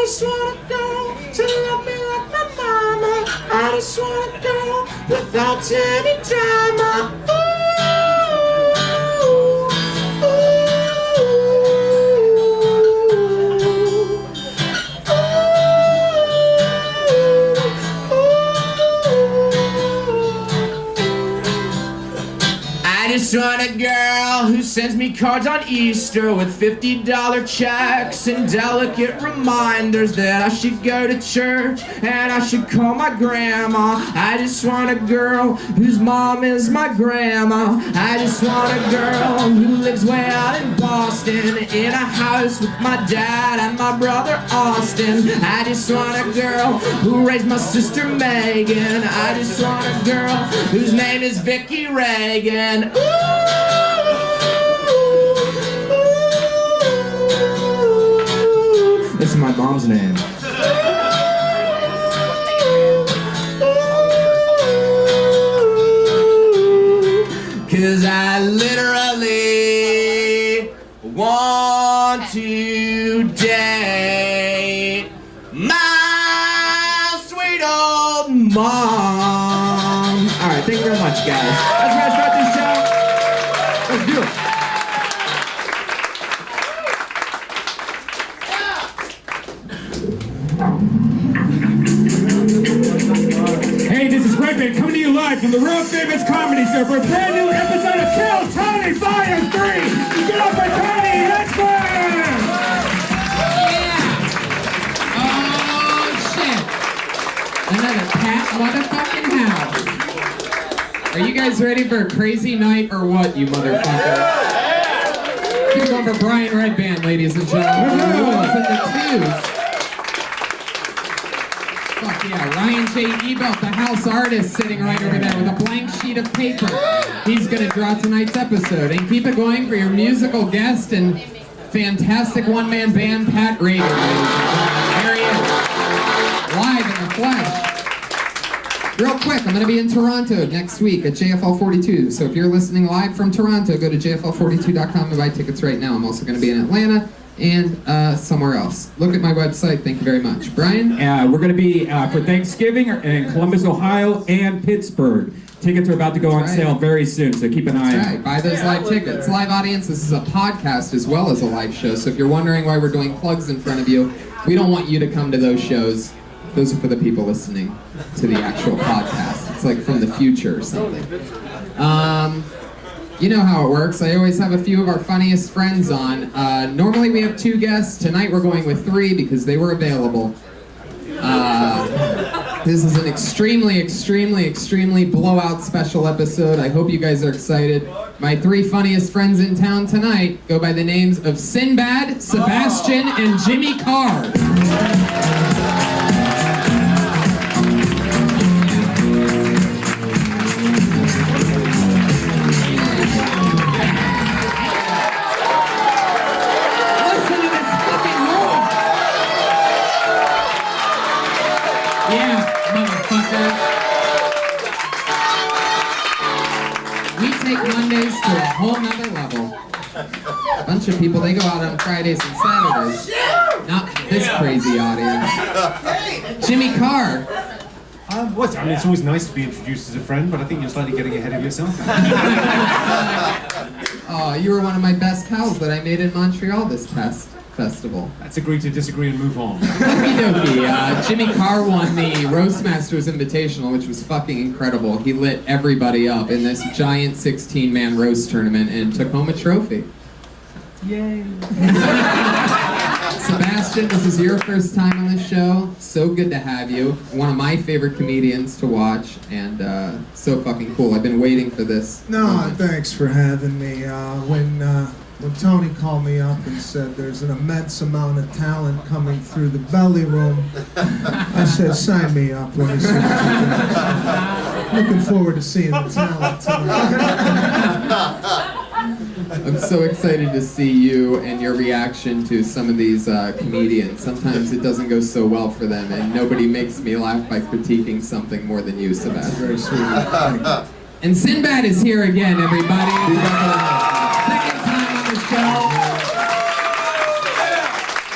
just want a girl to love me like my mama. I just want a girl without any drama. I just want a girl who sends me cards on Easter with $50 checks and delicate reminders that I should go to church and I should call my grandma. I just want a girl whose mom is my grandma. I just want a girl who lives way out in Boston in a house with my dad and my brother Austin. I just want a girl who raised my sister Megan. I just want a girl whose name is Vicky Reagan. This is my mom's name. Cause I literally want to date my sweet old mom. Alright, thank you very much, guys. That's where I start this show. Let's do it. Hey, this is Red Band coming to you live from the World Famous Comedy Show for a brand new episode of Kill Tony Volume 3. Get up for Tony, let's go! Yeah! Oh, shit. Another packed motherfucking house. Are you guys ready for a crazy night or what, you motherfuckers? Keep going for Brian Red Band, ladies and gentlemen. The ones and the twos. Fuck yeah, Ryan J. Ebelt, the house artist, sitting right over there with a blank sheet of paper. He's gonna draw tonight's episode. And keep it going for your musical guest and fantastic one-man band, Pat Rader. There he is, live in the flesh. Real quick, I'm gonna be in Toronto next week at JFL 42. So if you're listening live from Toronto, go to jfl42.com and buy tickets right now. I'm also gonna be in Atlanta and somewhere else. Look at my website. Thank you very much. Brian? We're going to be for Thanksgiving in Columbus, Ohio, and Pittsburgh. Tickets are about to go on sale very soon, so keep an eye out. Right. Buy those live tickets. Live audience, this is a podcast as well as a live show, so if you're wondering why we're doing plugs in front of you, we don't want you to come to those shows. Those are for the people listening to the actual podcast. It's like from the future or something. You know how it works. I always have a few of our funniest friends on. Normally we have 2 guests. Tonight we're going with 3 because they were available. This is an extremely, extremely, extremely blowout special episode. I hope you guys are excited. My 3 funniest friends in town tonight go by the names of Sinbad, Sebastian, and Jimmy Carr. Yeah, motherfucker. We take Mondays to a whole nother level. A bunch of people, they go out on Fridays and Saturdays. Not this crazy audience. Jimmy Carr. What? I mean, it's always nice to be introduced as a friend, but I think you're slightly getting ahead of yourself. Oh, you were one of my best pals that I made in Montreal this past festival. Let's agree to disagree and move on. Okie dokie. Jimmy Carr won the Roastmasters Invitational, which was fucking incredible. He lit everybody up in this giant 16-man roast tournament and took home a trophy. Yay. Sebastian, this is your first time on the show. So good to have you. One of my favorite comedians to watch, and so fucking cool. I've been waiting for this. No, moment. thanks for having me. When Tony called me up and said there's an immense amount of talent coming through the belly room, I said, sign me up. Let me see what you got. Looking forward to seeing the talent tonight. I'm so excited to see you and your reaction to some of these comedians. Sometimes it doesn't go so well for them, and nobody makes me laugh by critiquing something more than you, Sebastian. Very sweet. Thank you. And Sinbad is here again, everybody. Second time on the show.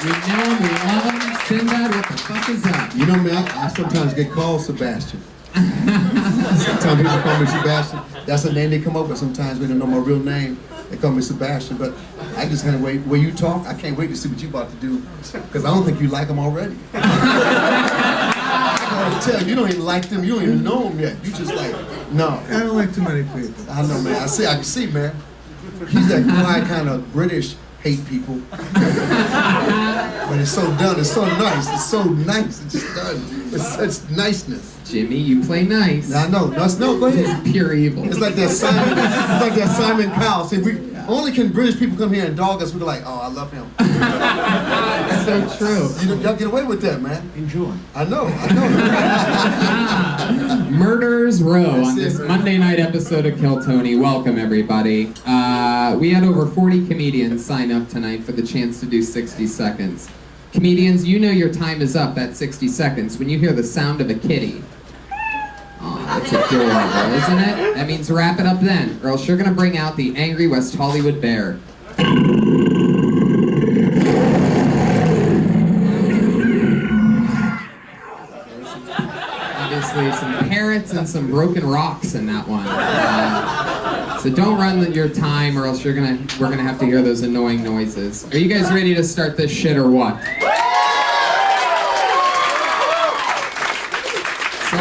We know him, we love him. Sinbad, what the fuck is up? You know me, I sometimes get called Sebastian. Sometimes people call me Sebastian. That's the name they come up with. Sometimes we don't know my real name. They call me Sebastian. But I just kind of wait. When you talk, I can't wait to see what you're about to do. Because I don't think you like them already. I can tell you don't even like them. You don't even know them yet. You just like, no. I don't like too many people. I know, man. I can see, man. He's that quiet kind of British hate people. But it's so done. It's so nice. It's so nice. It's just done. It's such niceness. Jimmy, you play nice. I know. No, go ahead. Pure evil. It's like that Simon. It's like that Simon Cowell. See, we only can British people come here and dog us. We're like, oh, I love him. So true. Y'all get away with that, man. Enjoy. I know. Murderers Row That's on this it, man. Monday night episode of Kill Tony. Welcome, everybody. We had over 40 comedians sign up tonight for the chance to do 60 seconds. Comedians, you know your time is up at 60 seconds when you hear the sound of a kitty. Oh, that's adorable, isn't it? That means wrap it up then, or else you're gonna bring out the angry West Hollywood bear. Obviously, some parrots and some broken rocks in that one. So don't run your time, or else we're gonna have to hear those annoying noises. Are you guys ready to start this shit, or what? So,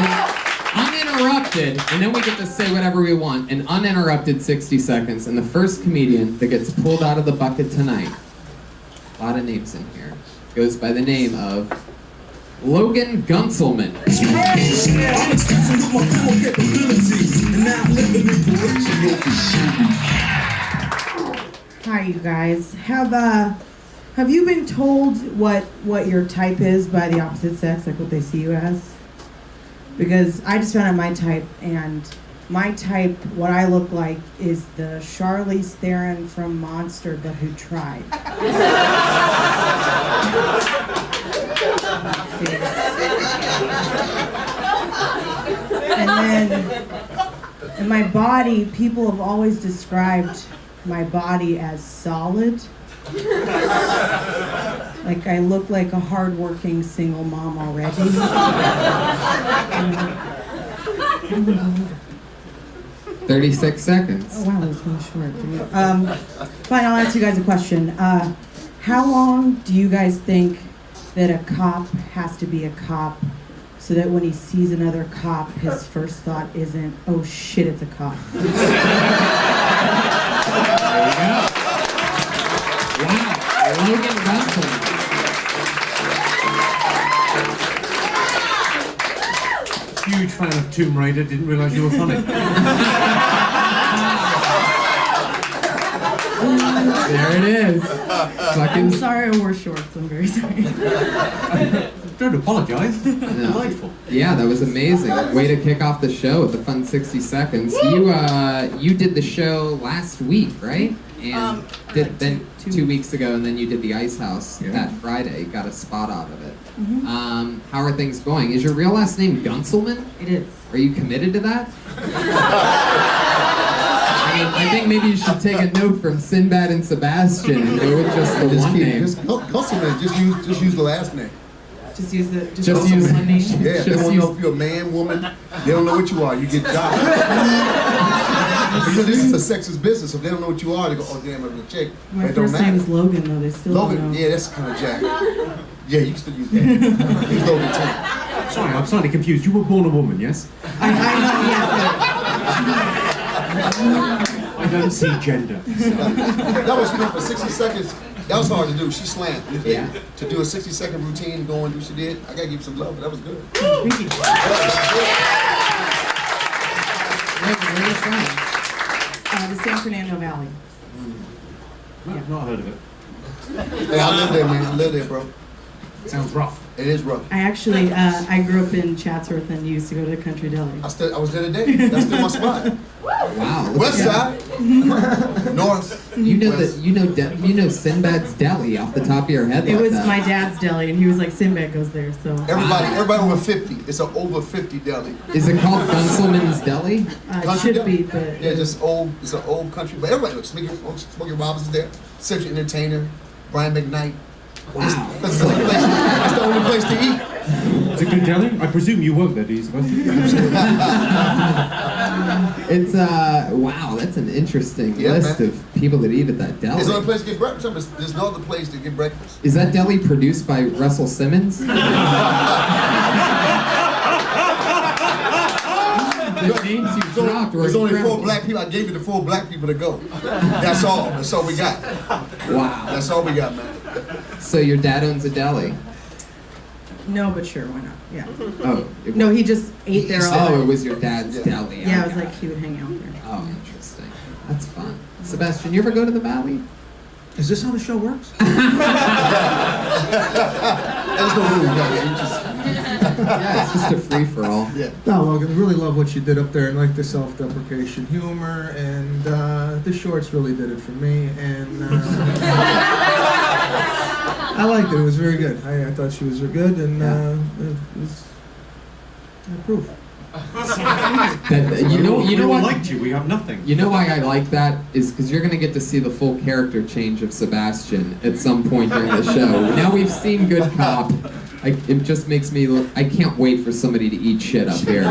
uninterrupted, and then we get to say whatever we want. An uninterrupted 60 seconds, and the first comedian that gets pulled out of the bucket tonight, a lot of names in here, goes by the name of Logan Gunselman. Hi, you guys. Have you been told what your type is by the opposite sex, like what they see you as? Because I just found out my type, and my type, what I look like, is the Charlize Theron from Monster, but who tried. And then, in my body, people have always described my body as solid. Like I look like a hardworking single mom already. 36 seconds. Oh wow, that was really short. Fine, I'll ask you guys a question. How long do you guys think that a cop has to be a cop so that when he sees another cop, his first thought isn't, oh shit, it's a cop? There you go. Wow, Logan Gunselman. Huge fan of Tomb Raider. Didn't realise you were funny. There it is. I'm Fucking sorry I wore shorts, I'm very sorry. Don't apologise. No. Delightful. Yeah, that was amazing. Way to kick off the show with a fun 60 seconds. You did the show last week, right? And then 2 weeks ago, and then you did the Ice House that Friday. Got a spot out of it. Mm-hmm. How are things going? Is your real last name Gunselman? It is. Are you committed to that? I think maybe you should take a note from Sinbad and Sebastian and go with just the one name. Just use the last name. Just use the Just use one name. Yeah, they Just won't use- know if you're a man, woman. They don't know what you are. You get jobs. Because this is a sexist business. If they don't know what you are, they go, oh damn, I'm a chick. My But it don't first name matter. is Logan, though. They still don't Logan, know. yeah, that's kind of jack. Yeah, you can still use that. Use Logan too. Sorry, I'm slightly confused. You were born a woman, yes? I know, yes. I don't see gender. That was, for 60 seconds, that was hard to do. She slammed. Yeah. To do a 60-second routine, go and do what she did, I gotta give you some love, but that was good. Thank you. Where are you from? The San Fernando Valley. No, not heard of it. Hey, I live there, man. I live there, bro. Sounds rough. It is rough. I actually, I grew up in Chatsworth and used to go to the Country Deli. I was there today. That's still my spot. Wow. West side, north. You know west. that you know Sinbad's Deli off the top of your head. It like was that. my dad's deli, and he was like, Sinbad goes there, so. Everybody over 50. It's an over 50 deli. Is it called Gunselman's Deli? It Country should deli. be, but. Yeah, just old. It's an old country. But everybody looks. Smokey Robinson's there. Central Entertainer. Brian McKnight. Wow. That's the only place place to eat. It's a good deli. I presume you work there, do you, Sebastian? It's wow, that's an interesting list of people that eat at that deli. There's no place to get breakfast. There's no other place to get breakfast. Is that deli produced by Russell Simmons? The names you dropped were There's only incredible. 4 black people. I gave you the 4 black people to go. That's all. That's all we got. Wow. That's all we got, man. So your dad owns a deli? No, but sure, why not? Yeah. Oh. No, he just ate there all Oh, day. it was your dad's deli. Yeah, it was like he would hang out there. Oh, interesting. That's fun. Sebastian, you ever go to the Valley? Is this how the show works? There's no rule, guys. You just, Yeah, it's just a free-for-all. yeah. No, Logan, really love what you did up there and like the self-deprecation humor, and the shorts really did it for me, and I liked it. It was very good. I thought she was good, and it was, I approve. You know we all what? liked you. We have nothing. You know why I like that is because you're gonna get to see the full character change of Sebastian at some point during the show. Now we've seen Good Cop. It just makes me look. I can't wait for somebody to eat shit up here.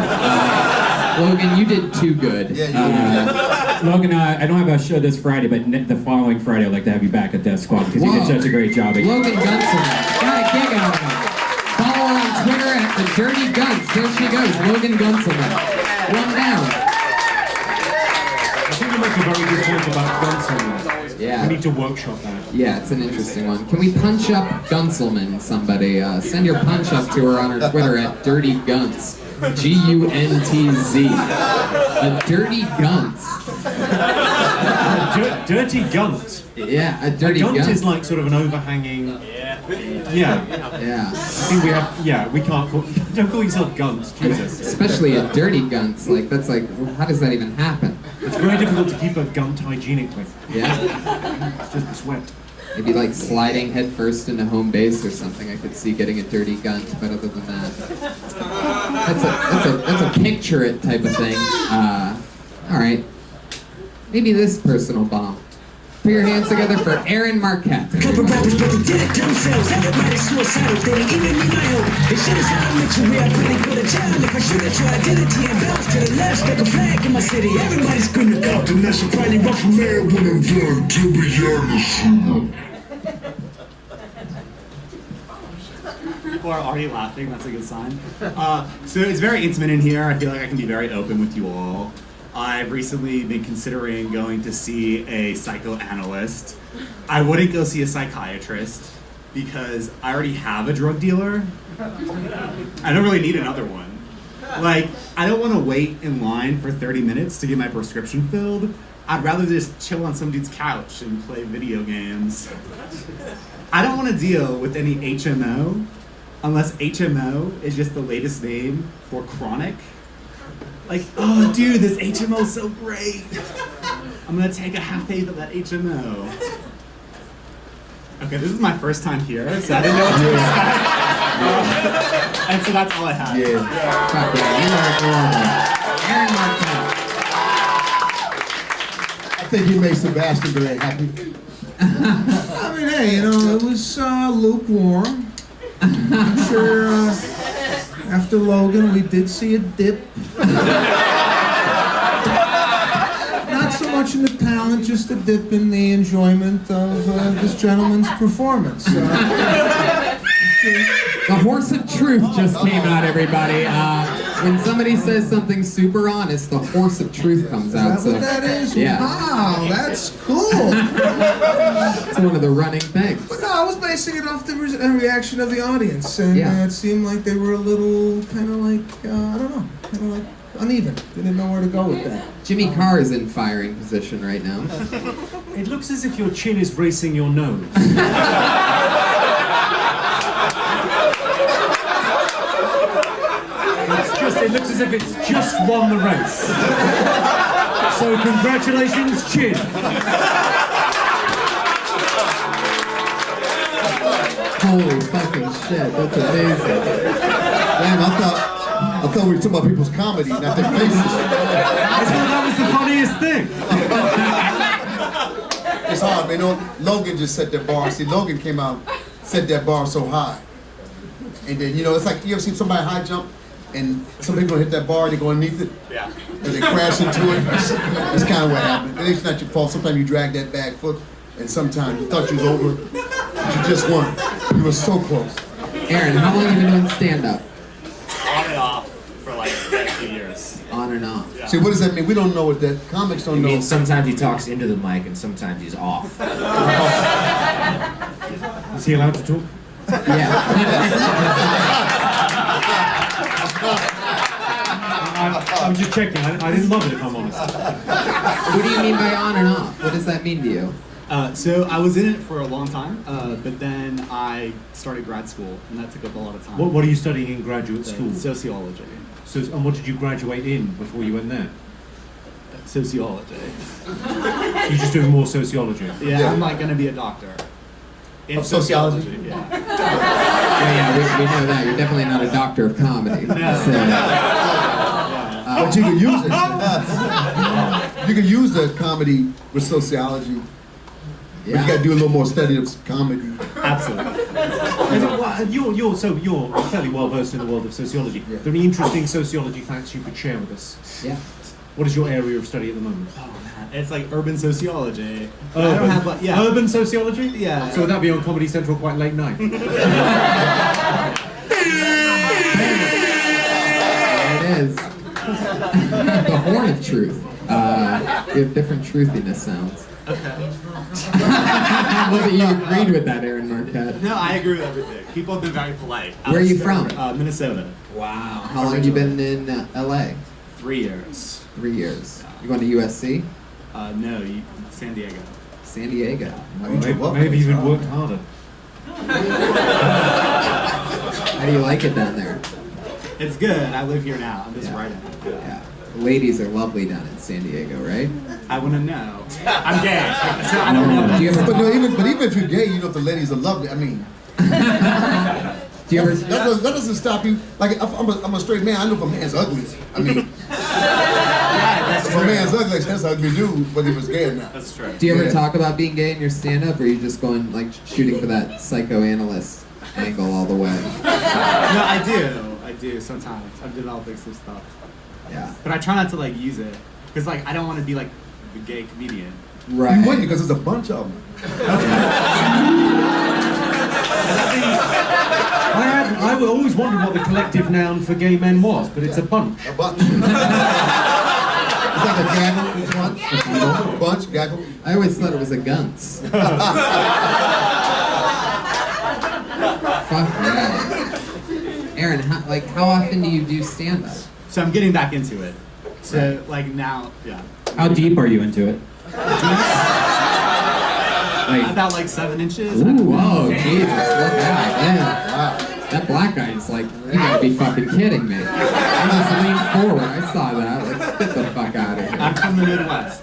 Logan, you did too good. Yeah, Logan, I don't have a show this Friday, but the following Friday I'd like to have you back at Death Squad because you did such a great job. Logan Gunson, got a gig out of him. Follow her on Twitter at the Dirty Guns. There she goes, Logan Gunson. One down. I think you make a very good point about Gunselman. Yeah. We need to workshop that. Yeah, it's an interesting one. Can we punch up Gunselman, somebody? Send your punch up to her on her Twitter at Dirty Guns. G-U-N-T-Z. A Dirty Guns. Dirty gunt. Yeah, a Dirty Gunt Guns. is like sort of an overhanging. Yeah. Yeah. I think we have. Yeah, we can't call. Don't call yourself Gunt. Jesus. Especially a Dirty Guns. Like, that's like, well, how does that even happen? It's very difficult to keep a gunt hygienically. Yeah. It's just the sweat. Maybe like sliding headfirst into home base or something. I could see getting a dirty gun, but other than that, that's a picture it type of thing. All right, maybe this personal bomb. Put your hands together for Aaron Marquette. Couple rappers, but they did it themselves. Everybody's suicidal, they didn't even need my help. They should have said I met you where I really could have child. If I should have tried identity and bounce to the left, stuck a flag in my city. Everybody's screaming out, and I should probably run from there when I'm done, to be honest. People are already laughing, that's a good sign. So it's very intimate in here. I feel like I can be very open with you all. I've recently been considering going to see a psychoanalyst. I wouldn't go see a psychiatrist because I already have a drug dealer. I don't really need another one. Like, I don't want to wait in line for 30 minutes to get my prescription filled. I'd rather just chill on some dude's couch and play video games. I don't want to deal with any HMO unless HMO is just the latest name for chronic. Like, oh dude, this HMO is so great. I'm gonna take a half eighth of that HMO. Okay, this is my first time here, so I didn't know what to expect. And so that's all I have. Yeah. Fuck yeah, you are normal. Aaron Marquette. I think you made Sebastian very happy. I mean, hey, you know, it was lukewarm. I'm sure after Logan we did see a dip. Not so much in the talent, just a dip in the enjoyment of this gentleman's performance. The horse of truth just came out, everybody. When somebody says something super honest, the horse of truth comes out. Is that what that is? Yeah. Wow, that's cool. It's one of the running things. But no, I was basing it off the reaction of the audience, and Yeah. it seemed like they were a little kind of like, I don't know, kind of like uneven. They didn't know where to go with that. Jimmy Carr is in firing position right now. It looks as if your chin is racing your nose. It looks as if it's just won the race. So congratulations, Chin. Holy fucking shit, that's amazing. Damn, I thought we were talking about people's comedy, not their faces. I thought that was the funniest thing. It's hard, man. You know, Logan just set that bar. See, Logan came out, set that bar so high. And then, you know, it's like, you ever seen somebody high jump and some people hit that bar and they go underneath it? Yeah. And they crash into it? That's kind of what happened. And it's not your fault. Sometimes you drag that back foot and sometimes you thought you was over, but you just weren't. You were so close. Aaron, how long have you been doing stand-up? On and off for like a few years. On and off. Yeah. See, what does that mean? We don't know what that, comics don't I know. mean, sometimes he talks into the mic and sometimes he's off. Is he allowed to talk? Yeah. I'm just checking. I didn't love it, if I'm honest. What do you mean by on and off? What does that mean to you? So I was in it for a long time, but then I started grad school, and that took up a lot of time. What are you studying in graduate school? Sociology. So, and what did you graduate in before you went there? Sociology. You're just doing more sociology. Yeah, I'm like gonna be a doctor. In Of sociology? Yeah. Yeah, we know that. You're definitely not a doctor of comedy. No. So, But you can use it. You can use the comedy with sociology. But you gotta do a little more study of comedy. Absolutely. You're fairly well versed in the world of sociology. Are there any interesting sociology facts you could share with us? yeah. What is your area of study at the moment? Oh man, it's like urban sociology. I Urban. don't have like, yeah. Urban sociology? Yeah. So would that be on Comedy Central quite late night? There it is. The horn of truth. You have different truthiness sounds. Okay. I love that you agreed with that, Aaron Marquette. No, I agree with everything. People have been very polite. Where are you from? Minnesota. Wow. How long have you been in LA? 3 years. 3 years. You going to USC? No, San Diego. San Diego. Maybe even worked harder. How do you like it down there? It's good. I live here now. I'm just writing. Yeah. The ladies are lovely down in San Diego, right? I want to know. I'm gay, so I don't know. Do you ever But no, even if you're gay, you know if the ladies are lovely. I mean, Do you ever? that doesn't stop you. Like if I'm a straight man. I know if a man's ugly. I mean, Yeah, that's if a true. man's ugly, that's an ugly dude, whether he was gay or not. That's true. Do you ever Yeah. talk about being gay in your stand-up, or are you just going like shooting for that psychoanalyst angle all the way? No, I do sometimes. I'm developing some stuff. Yeah. But I try not to like use it. Because like I don't want to be like the gay comedian. Right. You wouldn't because there's a bunch of them. I always wondered what the collective noun for gay men was, but it's a bunch. A bunch. It's like a gaggle. It's bunch. Bunch, gaggle. I always thought it was a guns. Fuck yeah. Aaron, how often do you do stand-up? So I'm getting back into it. So like now, yeah. How deep are you into it? About like 7 inches. Ooh, whoa, Jesus, look out, man. Wow. That black guy is like, you gotta be fucking kidding me. I just leaned forward, I saw that. Like, get the fuck out of here. I'm from the Midwest.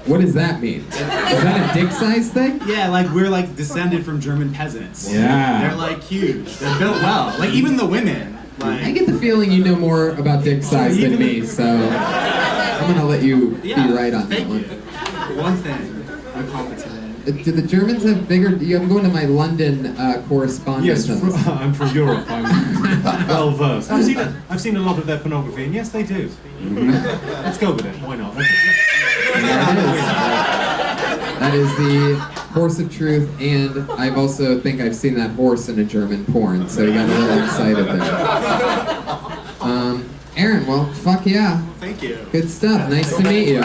What does that mean? Is that a dick size thing? Yeah, like we're like descended from German peasants. Yeah. They're like huge. They're built well. Like even the women. I Like get the feeling you know more about dick size than me, so I'm gonna let you be right on that thank one. you. One thing I'm competent in. Do the Germans have bigger? I'm going to my London correspondence. Yes, on this. I'm from Europe. I'm well versed. I've seen a lot of their pornography, and yes, they do. Let's go with it. Why not? There it is. That is the horse of truth, and I've also think I've seen that horse in a German porn, so you got a little excited there. Aaron, well, fuck yeah. Thank you. Good stuff. Nice to meet you.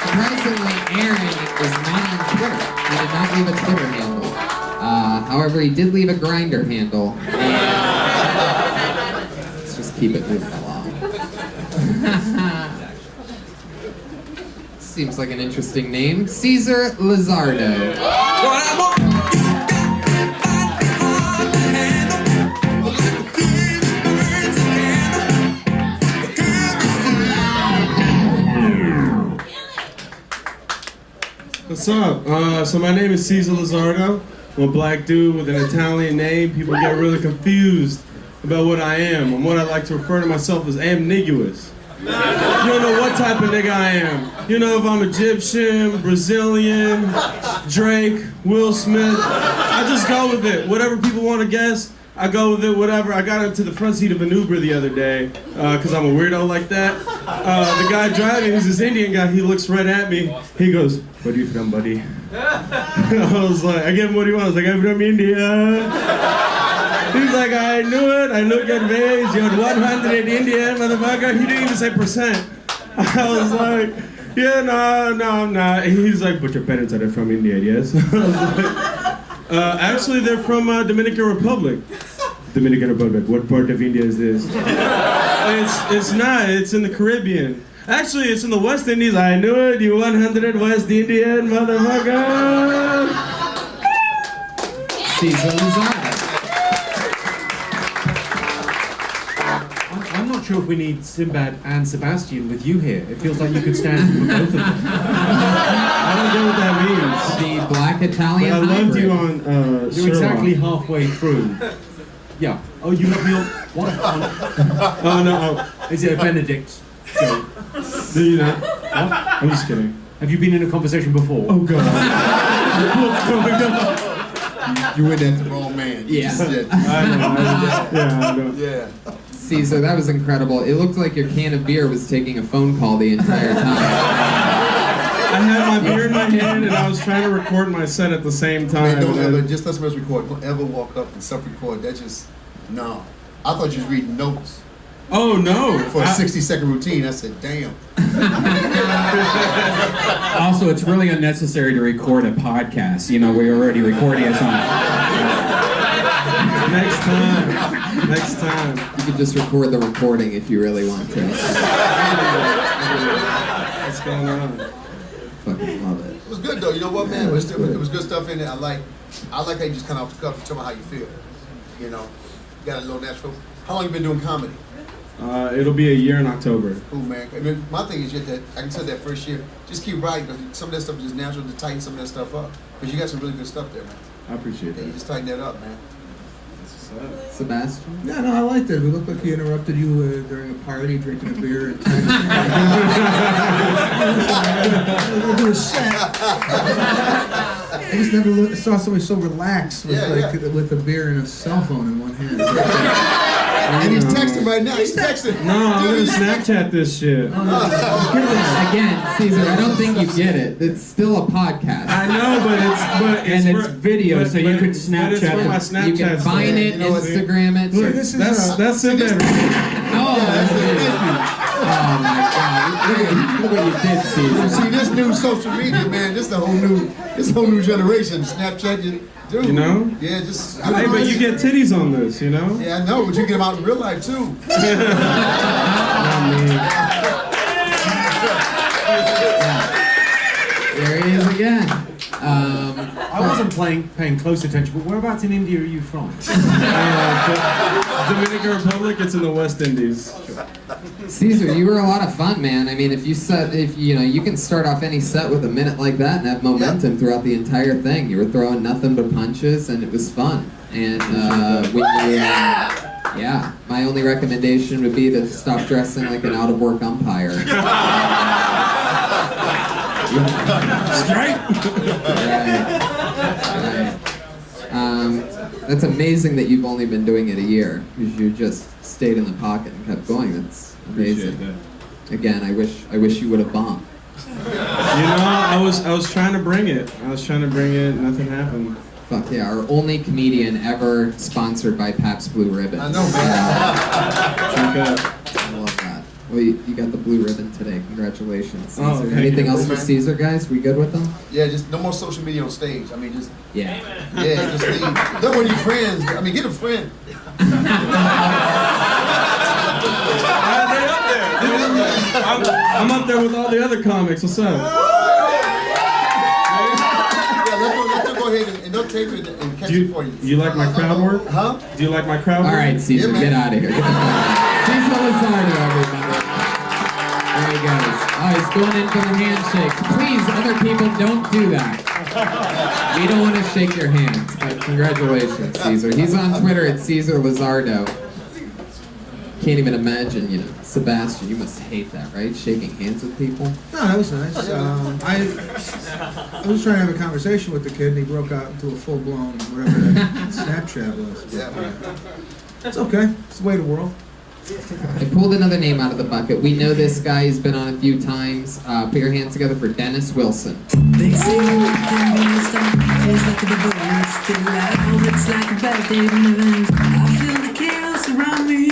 Surprisingly, Aaron is not on Twitter. He did not leave a Twitter handle. However, he did leave a Grindr handle. And let's just keep it moving along. Seems like an interesting name. Caesar Lizardo. What's up? So my name is Cesar Lizardo. I'm a black dude with an Italian name. People get really confused about what I am. And what I like to refer to myself as ambiguous. You don't know what type of nigga I am. You know if I'm Egyptian, Brazilian, Drake, Will Smith. I just go with it. Whatever people want to guess, I go with it, whatever. I got into the front seat of an Uber the other day, because I'm a weirdo like that. The guy driving, he's this Indian guy, he looks right at me. He goes, "Where are you from, buddy?" I was like, I gave him what he wants. I was like, "I'm from India." He's like, "I knew it. I look at face. You're 100 Indian, motherfucker." He didn't even say percent. I was like, "Yeah, no, I'm not." He's like, "But your parents are from India, yes?" I was like, actually, they're from Dominican Republic. Dominican Republic. What part of India is this? It's not. It's in the Caribbean. Actually, it's in the West Indies. I knew it. You 100 West Indian, motherfucker. Caesar Lozano. I'm not sure if we need Sinbad and Sebastian with you here. It feels like you could stand for both of them. I don't know what that means. The black Italian But I loved hybrid. you on You're Sherlock. exactly halfway through. Yeah. Oh, you love me on what? Oh no. Is it a Benedict joke? Do you not? What? I'm just kidding. Have you been in a conversation before? Oh god. What's going on? You went at the wrong man. You Yeah. just did. I know. Yeah. Caesar, that was incredible. It looked like your can of beer was taking a phone call the entire time. I had my beer in my hand and I was trying to record my set at the same time. Man, don't and ever, just let somebody record. Don't ever walk up and self-record. That just, no. I thought you was reading notes Oh no! for a 60-second routine. I said, damn. Also, it's really unnecessary to record a podcast. You know, we're already recording it on. Next time. You could just record the recording if you really want to. What's going on? Fucking love it. It was good though. You know what, man? It was good stuff in it. I like how you just kind of off the cuff tell me how you feel. You know, you got a little natural. How long you been doing comedy? It'll be a year in October. Cool, man. I mean, my thing is just that I can tell that first year, just keep writing because some of that stuff is just natural to tighten some of that stuff up. Because you got some really good stuff there, man. I appreciate Yeah, you that. just tighten that up, man. Sebastian? Yeah, no, I liked it. We looked like he interrupted you during a party, drinking a beer. And do a set. I just never saw somebody so relaxed with with a beer and a cell phone in one hand. And he's texting right now. He's texting. No, I'm gonna Snapchat this shit. Again, Caesar, I don't think you get it. It's still a podcast. I know, but It's video, so you could But it's Snapchat for my it. Snapchat. You can find it, You know what? Instagram it. Look, this is That's Sinbad. Oh, that's it. Oh my God! Look what you did, Caesar. See, this new social media, man. This a whole new generation. Snapchat, dude. You know? Yeah, just. Hey, but you get titties on this, you know? Yeah, I know, but you get them out in real life too. There he is again. I wasn't paying close attention, but whereabouts in India are you from? Dominican Republic, it's in the West Indies. Caesar, you were a lot of fun, man. I mean, if you can start off any set with a minute like that and have momentum throughout the entire thing. You were throwing nothing but punches, and it was fun. And yeah, my only recommendation would be to stop dressing like an out-of-work umpire. Straight? Right. That's amazing that you've only been doing it a year, because you just stayed in the pocket and kept going. That's amazing. Appreciate that. Again, I wish you would have bombed. You know, I was trying to bring it. Nothing happened. Fuck yeah, our only comedian ever sponsored by Pabst Blue Ribbon. I know, man. Check out. I love that. Well, you got the blue ribbon today. Congratulations, Caesar. Oh, thank Anything you. else for Caesar, guys? We good with them? Yeah, just no more social media on stage. I mean, just Yeah. just leave. Look when your friends. I mean, get a friend. I'm up there with all the other comics. What's up? Yeah, let's go ahead and they'll tape it and catch it for you. You like my crowd work? Huh? Do you like my crowd All work? right, Caesar, Yeah, get man. out of here. Caesar Lozano, everybody. There he goes. Oh, he's going in for the handshake. Please, other people, don't do that. We don't want to shake your hands, but congratulations, Caesar. He's on Twitter at Caesar Lizardo. can't even imagine, you know, Sebastian, you must hate that, right? Shaking hands with people? No, that was nice. I was trying to have a conversation with the kid, and he broke out into a full-blown whatever that Snapchat was. Yeah. It's okay. It's the way of the world. I pulled another name out of the bucket. We know this guy. He's been on a few times. Put your hands together for Dennis Wilson. They say you can be a star, feels like the bones still loud. It's like a bad day in the vent. I feel the chaos around me.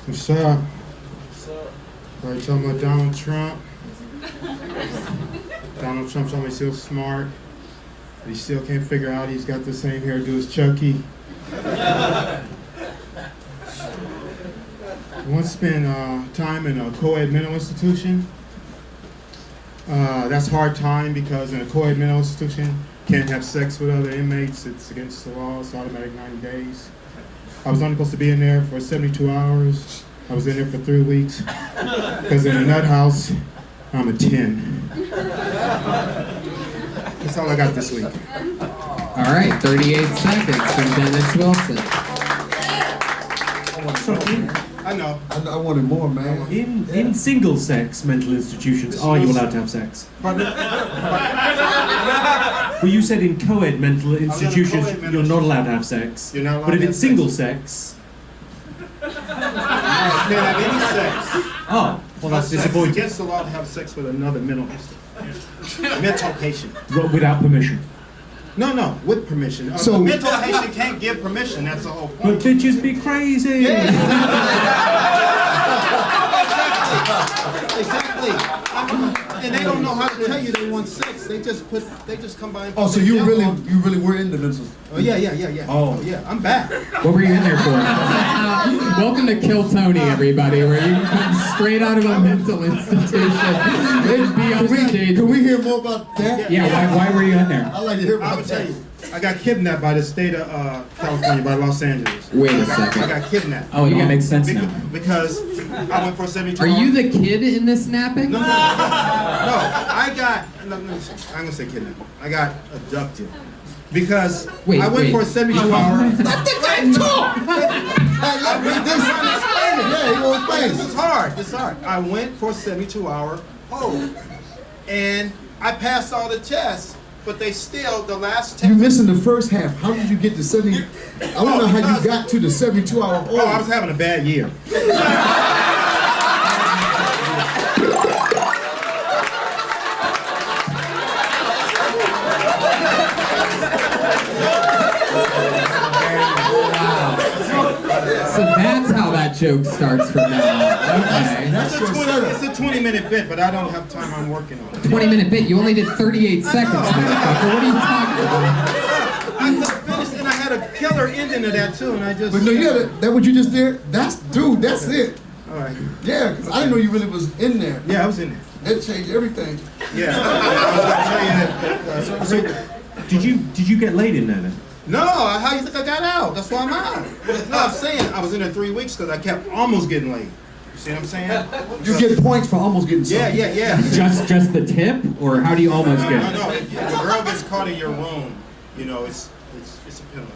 What's up? Are you talking about Donald Trump? Donald Trump's always so smart, but he still can't figure out he's got the same hairdo as Chucky. Once spent time in a co-ed mental institution. That's hard time because in a co-ed mental institution, can't have sex with other inmates. It's against the law. It's automatic 90 days. I was only supposed to be in there for 72 hours. I was in there for 3 weeks because in a nut house, I'm a 10. That's all I got this week. All right, 38 seconds from Dennis Wilson. I know. I wanted more, man. In single-sex mental institutions, are you allowed to have sex? Well, you said in co-ed mental institutions, you're not allowed to have sex. You're not allowed but if to it's have single-sex, You can't have any sex. oh, well, that's It's disappointing. against the law to have sex with another mental patient. Without permission. No, with permission. So- A mental patient can't give permission. That's the whole But point. bitches be crazy. Exactly. And they don't know how to tell you they want sex. They just come by. And Oh, so put you their really gel on. were in the mental. Oh yeah. Oh. Yeah. I'm back. What were you in there for? Welcome to Kill Tony, everybody, where you come straight out of a mental institution and be on stage. Can we hear more about that? Yeah, why were you in there? I'd like to hear I about would tell that. you. I got kidnapped by the state of California, by Los Angeles. Wait a I second. got kidnapped. Oh, yeah, makes sense now. Because I went for 72 Are you hours. the kid in this snapping? No, I got, I'm gonna say kidnapped. I got abducted. Because Wait, I went wait. for a 72 hour. I think I talk. Yeah, he won't This face. is hard. This is hard. I went for a 72-hour hold. And I passed all the tests, but they still, the last You test. missing the first half. How did you get to 70? I want to know how you got to the 72-hour hold. Oh, I was having a bad year. So that's how that joke starts from now on. Okay. It's a 20-minute bit, but I don't have time. I'm working on it. 20-minute bit. You only did 38 seconds, motherfucker. What are you talking about? I could have finished, and I had a killer ending to that too, and I just. But no, that what you just did? That's it. All right. Yeah, because I didn't know you really was in there. Yeah, I was in there. That changed everything. Yeah. I was gonna tell you that. Did you get laid in there then? No, how you think I got out? That's why I'm out. No, I'm saying I was in there 3 weeks because I kept almost getting laid. You see what I'm saying? You get points for almost getting something. Yeah. Just the tip, or how do you almost get it? No, if a girl gets caught in your room, you know, it's a penalty.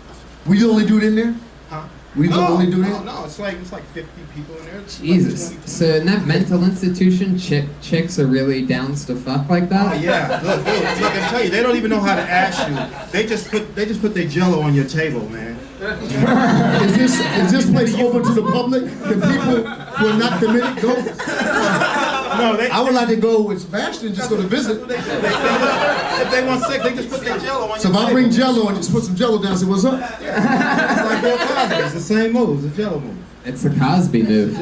Will you only do it in there? Huh? Will you only do that? No, it's like 50 people in there. It's Jesus. like 20 So in that mental institution, chicks are really downs to fuck like Oh that? yeah, look, I can tell you, they don't even know how to ask you. They just put their Jello on your table, man. Is this place open to the public? Can people who are not committed go? No, I would like to go with Sebastian just go to visit. If they want sex, they just put their Jello on So your if I table. bring Jello and just put some Jello down and say, what's up? It's like Bill Cosby. It's the same move. It's a Jello move. It's the Cosby move.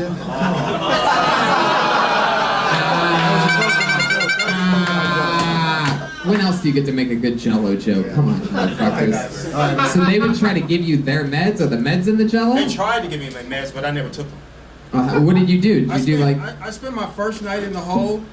When else do you get to make a good Jello joke? Come on, motherfuckers. So they would try to give you their meds? Are the meds in the Jello? They tried to give me my meds, but I never took them. What did you do? Did you do like? I spent my first night in the hole.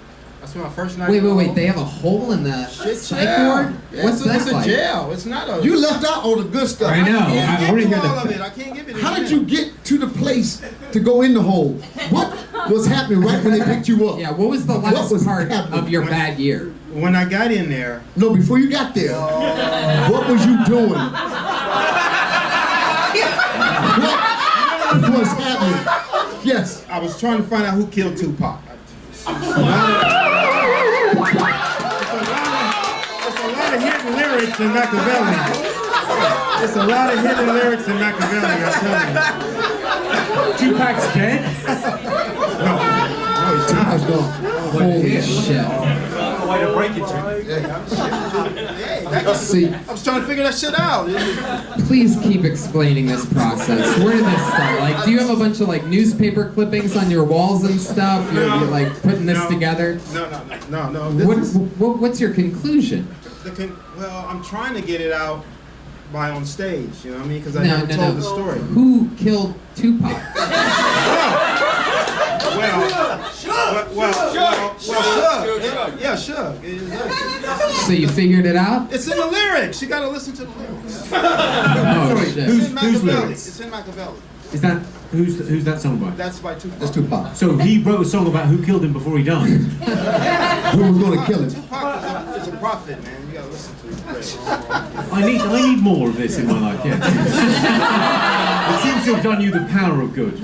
I spent my first night. Wait. in the hole. They have a hole in the Shit, psych jail. ward? Yeah, What's that it's like? a jail. It's not a. You left out all the good stuff. I know. I want to hear all of the. it. I can't give it. How did you get to the place to go in the hole? What was happening right when they picked you up? Yeah. What was the last was part happening? of your bad year? When I got in there, No, before you got there, what was you doing? What's happening? Yes. I was trying to find out who killed Tupac. It's a lot of hidden lyrics in Machiavelli. It's a lot of hidden lyrics in Machiavelli, I'm telling you. Tupac's dead? No, he's not. Tupac's gone. Holy shit. Way to break it to See, I was trying to figure that shit out. please keep explaining this process. Where did this start? Like, do you have a bunch of like newspaper clippings on your walls and stuff? You're like putting this together. No. What's your conclusion? Well, I'm trying to get it out by on stage. You know what I mean? Because I never told the story. Who killed Tupac? Well, Suge. Yeah, Suge. So you figured it out? It's in the lyrics. You gotta listen to the lyrics. Oh shit. It's in whose Machiavelli. lyrics? It's in Machiavelli. Is that who's that song by? That's by Tupac. That's Tupac. So he wrote a song about who killed him before he died. Who was going to kill him? Tupac is a prophet, man. You gotta listen to it. I need more of this in my life. Yeah. It seems to have done you the power of good.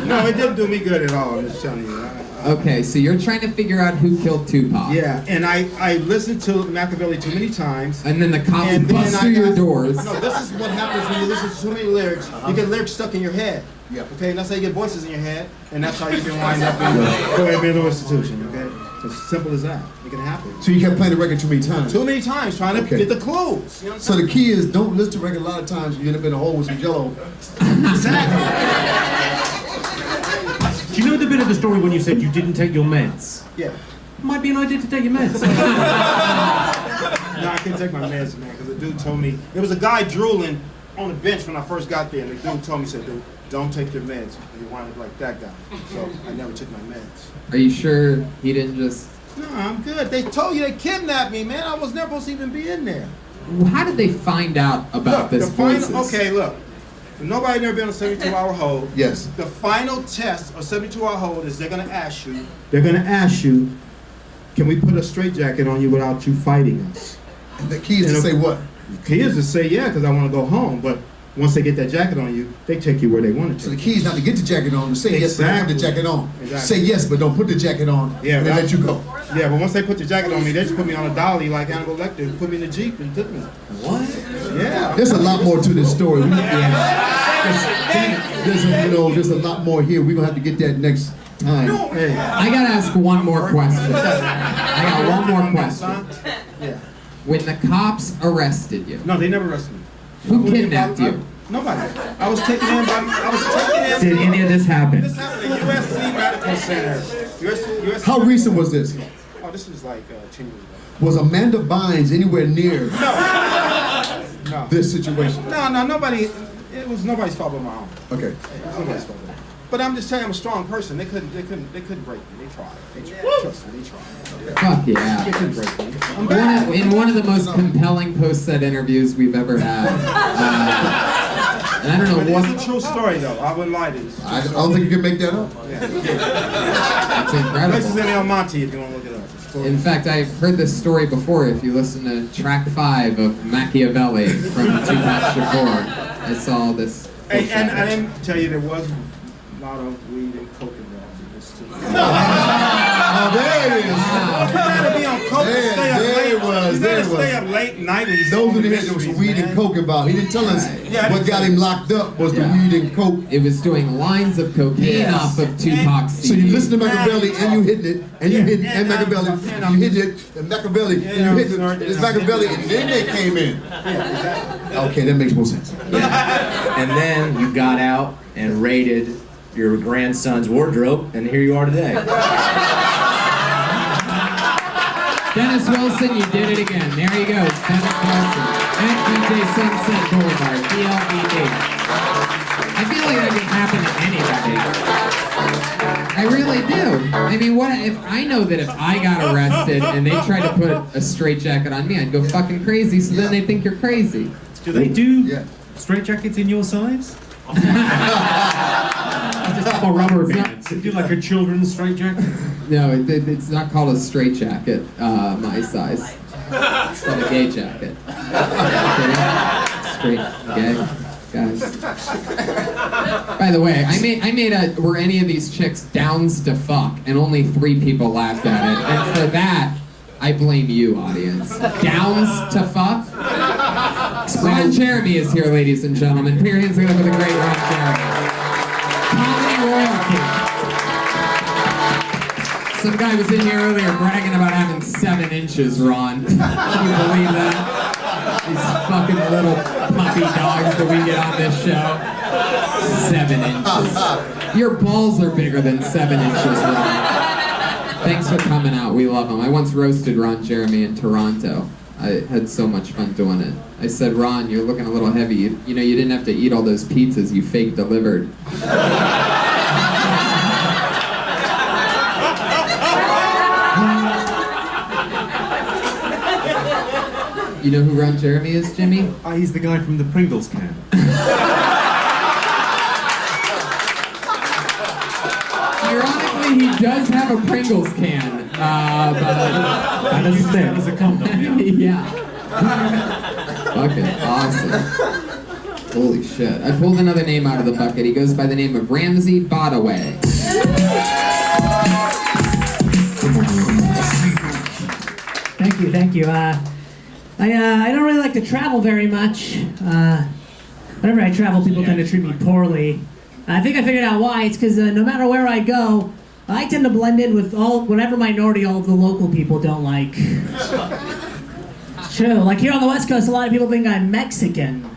No, it didn't do me good at all. I'm just telling you. Okay, so you're trying to figure out who killed Tupac. Yeah, and I listened to Machiavelli too many times. And then the cops bust through your doors. No, this is what happens when you listen to too many lyrics. You get lyrics stuck in your head. Yeah. Okay, and that's how you get voices in your head, and that's how you can wind up in a mental institution. Okay, it's as simple as that. It can happen. So you kept playing the record too many times? Too many times, trying to get the clues. You know what I'm So the key is don't listen to the record a lot of times. You end up in a hole with some jello. Exactly. Do you know the bit of the story when you said you didn't take your meds? Yeah. Might be an idea to take your meds. No, I couldn't take my meds, man, because the dude told me there was a guy drooling on the bench when I first got there, and the dude told me, said, "Dude, don't take your meds." And he wound up like that guy. So I never took my meds. Are you sure he didn't just... No, I'm good. They told you they kidnapped me, man. I was never supposed to even be in there. How did they find out about this voices? Okay, look. Nobody never been on a 72-hour hold. Yes. The final test of 72-hour hold is they're gonna ask you, can we put a straitjacket on you without you fighting us? And the key is to say what? The key is to say yeah, because I want to go home. But once they get that jacket on you, they take you where they want to. So the key is not to get the jacket on, to say yes, but don't put the jacket on. Exactly. Say yes, but don't put the jacket on, Yeah, and they let you go. Yeah, but once they put the jacket on me, they just put me on a dolly like Hannibal Lecter, put me in the Jeep and took me. What? Yeah. There's a lot more to this story. There's a lot more here. We're gonna have to get that next time. Hey. I gotta ask one more question. I got one more question. Yeah. When the cops arrested you, No, they never arrested me. who kidnapped you? Nobody. I was taken in. Did any of this happen? This happened at USC Medical Center. USC How recent was this? Oh, this was like 10 years ago. Was Amanda Bynes anywhere near No. this situation? No, nobody. It was nobody's fault but my own. Okay. It was nobody's fault. But I'm just telling you, I'm a strong person. They couldn't break me. They tried. Trust me, they tried. Fuck They yeah. couldn't break me. I'm back. In one of the most compelling post-set interviews we've ever had. And I don't know But what... it's a true story, though. I wouldn't lie to you. I don't think you can make that up. It's This is incredible. in El Monte if you want to look it up. In fact, I've heard this story before. If you listen to track 5 of Machiavelli from Tupac Shakur, I saw this. And I didn't tell you there was a lot of weed and coke involved in this too. Oh, there it is. You gotta be on coke to stay up late. You gotta stay up late night when you Those are the hits. There was some weed and coke involved. He didn't tell us what got him locked up was the weed and coke. It was doing lines of cocaine off of Tupac's CD. So you listen to Machiavelli and you hitting it, and you hitting and Machiavelli, you hit it, and Machiavelli, and you hit it, it's Machiavelli, and then they came in. Okay, that makes more sense. And then you got out and raided your grandson's wardrobe, and here you are today. Dennis Wilson, you did it again. There you go. It's Dennis Wilson at DJ Sunset Boulevard, DLBD. I feel like that can happen to anybody. I really do. I mean, what if I know that if I got arrested and they tried to put a straitjacket on me, I'd go fucking crazy. So then they think you're crazy. Do they do straitjackets in your size? Just for rubber bands. Is it like a children's straitjacket? No, it's not called a straitjacket, my size. It's called a gay jacket. Okay? Straight, gay. guys. By the way, I made a were any of these chicks downs to fuck, and only 3 people laughed at it. And for that, I blame you, audience. Downs to fuck? Ron Jeremy is here, ladies and gentlemen. Put your hands together for the great Ron Jeremy. Comedy royalty. Some guy was in here earlier bragging about having 7 inches, Ron. Can you believe that? These fucking little puppy dogs that we get on this show. 7 inches. Your balls are bigger than 7 inches, Ron. Thanks for coming out. We love him. I once roasted Ron Jeremy in Toronto. I had so much fun doing it. I said, Ron, you're looking a little heavy. You know, you didn't have to eat all those pizzas you fake delivered. You know who Ron Jeremy is, Jimmy? He's the guy from the Pringles can. Ironically, he does have a Pringles can, but He's a condom, yeah. Fucking awesome. Holy shit. I pulled another name out of the bucket. He goes by the name of Ramsey Bodaway. Thank you. I don't really like to travel very much. Whenever I travel, people tend to treat me poorly. I think I figured out why. It's because no matter where I go, I tend to blend in with whatever minority all of the local people don't like. It's true. Like here on the West Coast, a lot of people think I'm Mexican.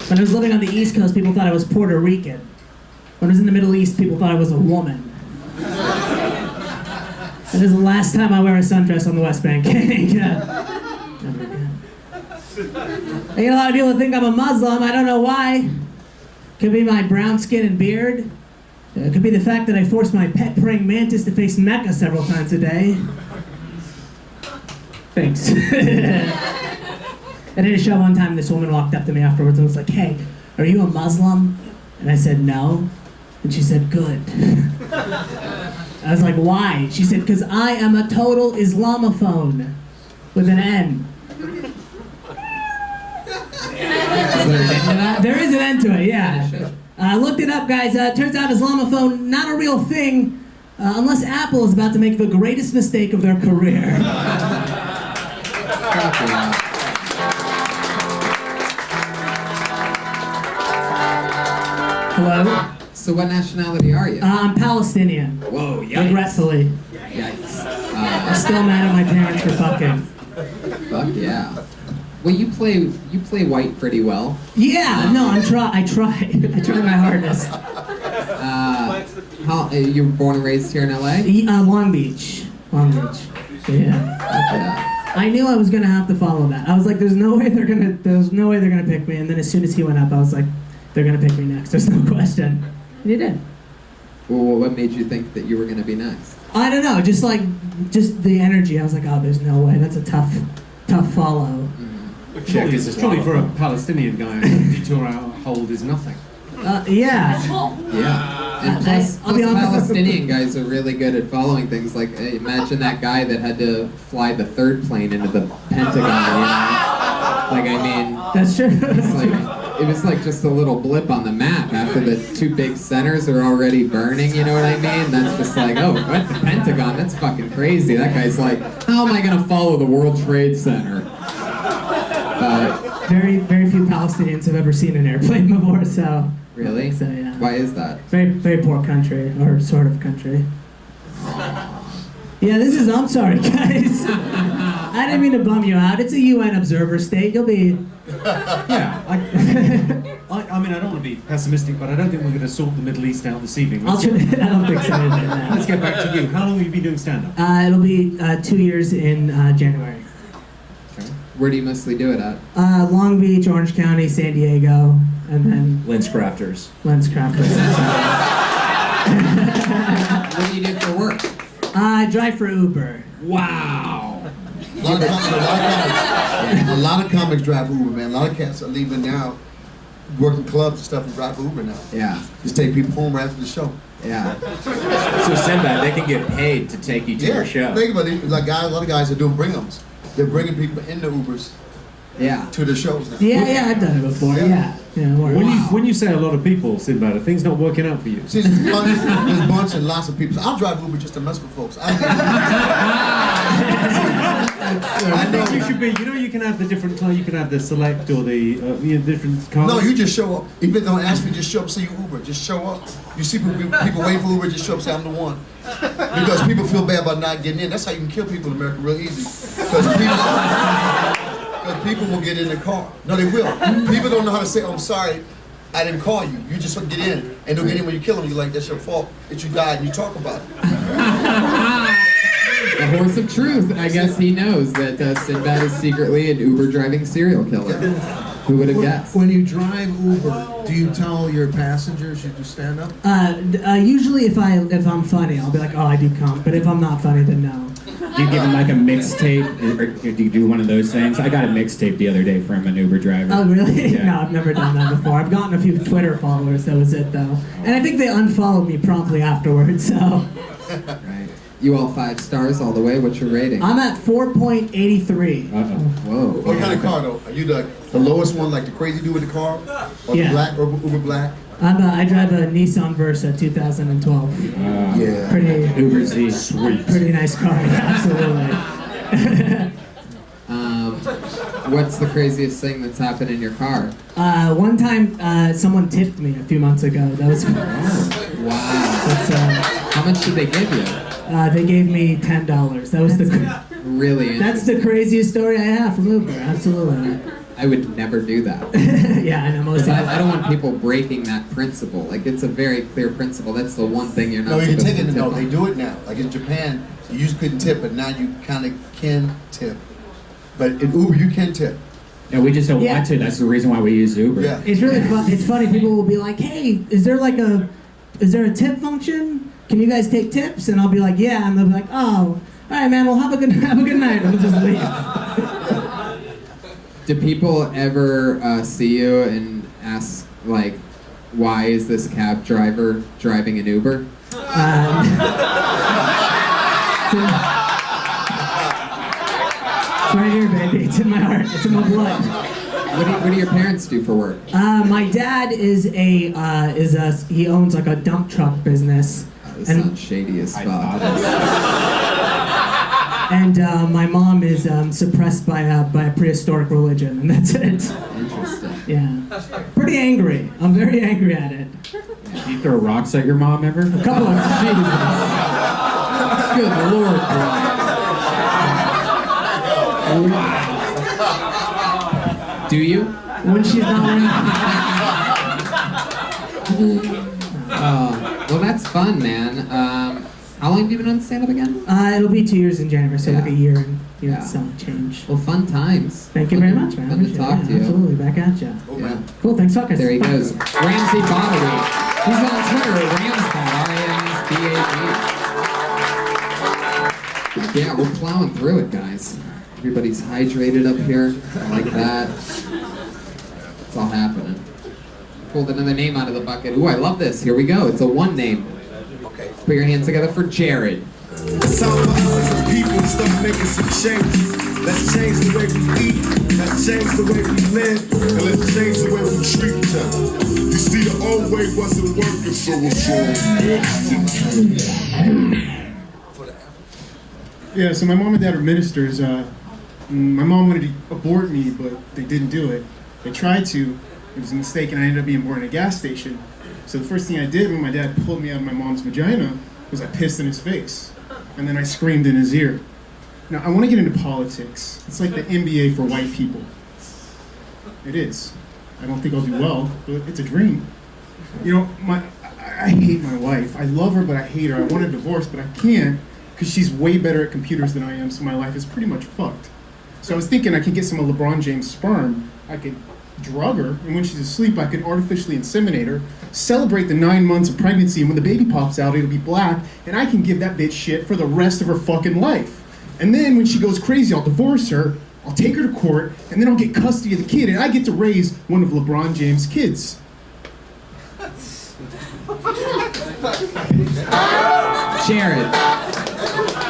When I was living on the East Coast, people thought I was Puerto Rican. When I was in the Middle East, people thought I was a woman. That is the last time I wear a sundress on the West Bank. Never again. I get a lot of people that think I'm a Muslim. I don't know why. Could be my brown skin and beard. It could be the fact that I forced my pet praying mantis to face Mecca several times a day. Thanks. I did a show one time, this woman walked up to me afterwards and was like, hey, are you a Muslim? And I said, no. And she said, good. I was like, why? She said, because I am a total Islamophone. With an N. There is an end to it, yeah. I looked it up, guys. Turns out Islamophone, not a real thing, unless Apple is about to make the greatest mistake of their career. Hello? So what nationality are you? I'm Palestinian. Whoa, yikes. Regretfully. Yikes. I'm still mad at my parents for fucking. Fuck yeah. Well, you play white pretty well. Yeah, no, I try I try my hardest. You were born and raised here in LA? Long Beach. Yeah. I knew I was gonna have to follow that. I was like, there's no way they're gonna pick me. And then as soon as he went up, I was like, they're gonna pick me next. There's no question. And he did. Well, what made you think that you were gonna be next? I don't know, just the energy. I was like, oh, there's no way. That's a tough follow. It's probably for a Palestinian guy, a 52-hour hold is nothing. Yeah. And plus Palestinian guys are really good at following things. Like, imagine that guy that had to fly the 3rd plane into the Pentagon, you know? Like, I mean... That's true. It was like just a little blip on the map after the 2 big centers are already burning, you know what I mean? That's just like, oh, what, the Pentagon? That's fucking crazy. That guy's like, how am I gonna follow the World Trade Center? Very, very few Palestinians have ever seen an airplane before, so... Really? So, yeah. Why is that? Very, very poor country, or sort of country. Yeah, I'm sorry, guys. I didn't mean to bum you out. It's a UN observer state. You'll be... Yeah, I mean, I don't want to be pessimistic, but I don't think we're going to sort the Middle East out this evening. I don't think so. Let's get back to you. How long have you been doing stand-up? It'll be 2 years in January. Okay. Where do you mostly do it at? Long Beach, Orange County, San Diego, and then... Lenscrafters. What do you do for work? I drive for Uber. Wow. A lot of comics drive Uber, man. A lot of cats are leaving now, working clubs and stuff, and drive Uber now. Yeah. Just take people home right after the show. Yeah. So Sinbad, they can get paid to take you to your show. Think about it. Like a lot of guys are doing bring-ems. They're bringing people in the Ubers Yeah. to the shows now. Yeah, I've done it before. Yeah. More. When you say a lot of people, Sinbad, are things not working out for you? See, there's a bunch and lots of people. I'll drive Uber just to mess with folks. I think you should be. You know, you can have the different. You can have the select or the different cars. No, you just show up. Even don't ask me, just show up. Say you Uber. Just show up. You see people waiting for Uber. Just show up. Say I'm the one. Because people feel bad about not getting in. That's how you can kill people in America real easy. Because people will get in the car. No, they will. People don't know how to say, "Oh, I'm sorry, I didn't call you." You just get in, and they'll get in when you kill them. You're like, "That's your fault that you died," and you talk about it. The horse of truth. I guess he knows that Sinbad is secretly an Uber driving serial killer. Who would have guessed? When you drive Uber, do you tell your passengers you do stand up? Usually, if I'm funny, I'll be like, "Oh, I do come," but if I'm not funny, then no. Do you give him like a mixtape, or do you do one of those things? I got a mixtape the other day from an Uber driver. Oh, really? Yeah. No, I've never done that before. I've gotten a few Twitter followers. That was it, though. And I think they unfollowed me promptly afterwards. So. Right. You all 5 stars all the way. What's your rating? I'm at 4.83. Whoa. What kind of car though? Are you the lowest one, like the crazy dude with the car, or Yeah. the black or Uber black? I drive a Nissan Versa 2012. Yeah. Pretty Uber Z, sweet. Pretty nice car. Absolutely. What's the craziest thing that's happened in your car? One time, someone tipped me a few months ago. That was Wow. How much did they give you? They gave me $10. That was Really? That's the craziest story I have from Uber. Absolutely. I would never do that. Yeah, I know most. I don't want people breaking that principle. Like, it's a very clear principle. That's the one thing you're not No, you can supposed take to it. tip No, on. they do it now. Like in Japan, you used couldn't tip, but now you kind of can tip. But in Uber, you can tip. Yeah, we just don't Yeah. want to. That's the reason why we use Uber. Yeah. It's really fun. It's funny. People will be like, "Hey, is there a tip function? Can you guys take tips?" And I'll be like, "Yeah," and they'll be like, "Oh, all right, man. Well, have a good night." And we'll just leave. Do people ever see you and ask, like, why is this cab driver driving an Uber? It's right here, baby. It's in my heart. It's in my blood. What do your parents do for work? My dad is he owns like a dump truck business. This sounds shady as fuck. And my mom is suppressed by a prehistoric religion, and that's it. Interesting. Yeah. Pretty angry. I'm very angry at it. Do you throw rocks at your mom ever? A couple of Jesus. Good Lord, Brian. Wow. Do you? When she's not around. Well, that's fun, man. How long have you been on stand-up again? It'll be 2 years in January, so like a year and some change. Well, fun times. Thank you very much, man. Fun to talk to you. Absolutely, back at ya. Yeah. Cool, thanks, fuckers. There he goes. Ramsey Bonnevie. He's on Twitter at Ramsbad, R-A-M-S-B-A-D. Yeah, we're plowing through it, guys. Everybody's hydrated up here. I like that. It's all happening. Pulled another name out of the bucket. Ooh, I love this. Here we go. It's a one name. Okay. Put your hands together for Jared. It's time for us as a people to start making some changes. Let's change the way we eat. Let's change the way we live. And let's change the way we treat each other. You see, the old way wasn't working, so it's Yeah, so my mom and dad are ministers. My mom wanted to abort me, but they didn't do it. They tried to. It was a mistake, and I ended up being born in a gas station. So the first thing I did when my dad pulled me out of my mom's vagina was I pissed in his face. And then I screamed in his ear. Now, I want to get into politics. It's like the NBA for white people. It is. I don't think I'll do well, but it's a dream. You know, I hate my wife. I love her, but I hate her. I want a divorce, but I can't because she's way better at computers than I am, so my life is pretty much fucked. So I was thinking I could get some of LeBron James' sperm. I could drug her, and when she's asleep, I could artificially inseminate her, celebrate the 9 months of pregnancy, and when the baby pops out, it'll be black, and I can give that bitch shit for the rest of her fucking life. And then when she goes crazy, I'll divorce her, I'll take her to court, and then I'll get custody of the kid, and I get to raise one of LeBron James' kids. Jared.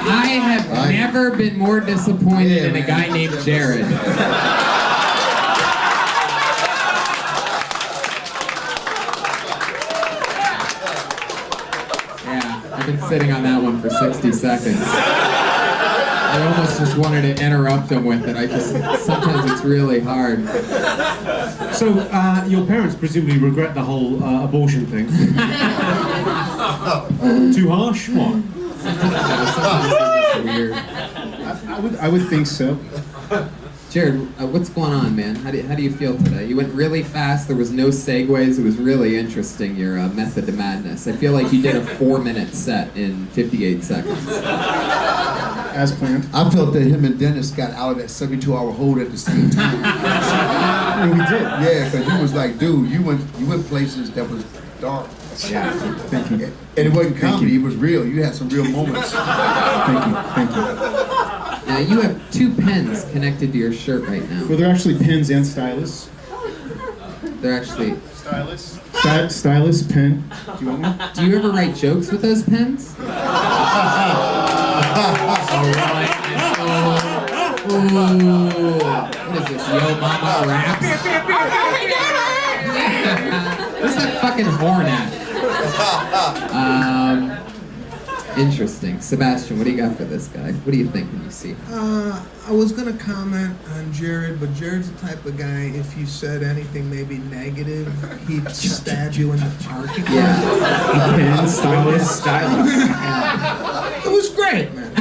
I have never been more disappointed in a guy named Jared. I've been sitting on that one for 60 seconds. I almost just wanted to interrupt him with it. Sometimes it's really hard. So, your parents presumably regret the whole abortion thing. Too harsh? What? Sometimes it's just weird. I would think so. Jared, what's going on, man? How do you feel today? You went really fast. There was no segues. It was really interesting, your method to madness. I feel like you did a 4-minute set in 58 seconds. As planned. I felt that him and Dennis got out of that 72-hour hold at the same time. And we did. Yeah, because you was like, dude, you went places that was dark. Yeah. Thank you. And it wasn't comedy, it was real. You had some real moments. Thank you. Thank you. Now, you have 2 pens connected to your shirt right now. Well, they're actually pens and stylus. They're actually... Stylus? Stylus, pen. Do you want one? Do you ever write jokes with those pens? Ooh, what is this, Yo Mama Rap? Where's that fucking horn at? Interesting. Sebastian, what do you got for this guy? What do you think when you see him? I was gonna comment on Jared, but Jared's the type of guy, if you said anything maybe negative, he'd stab you in the parking lot. Yeah. Pen, stylus. It was great, man.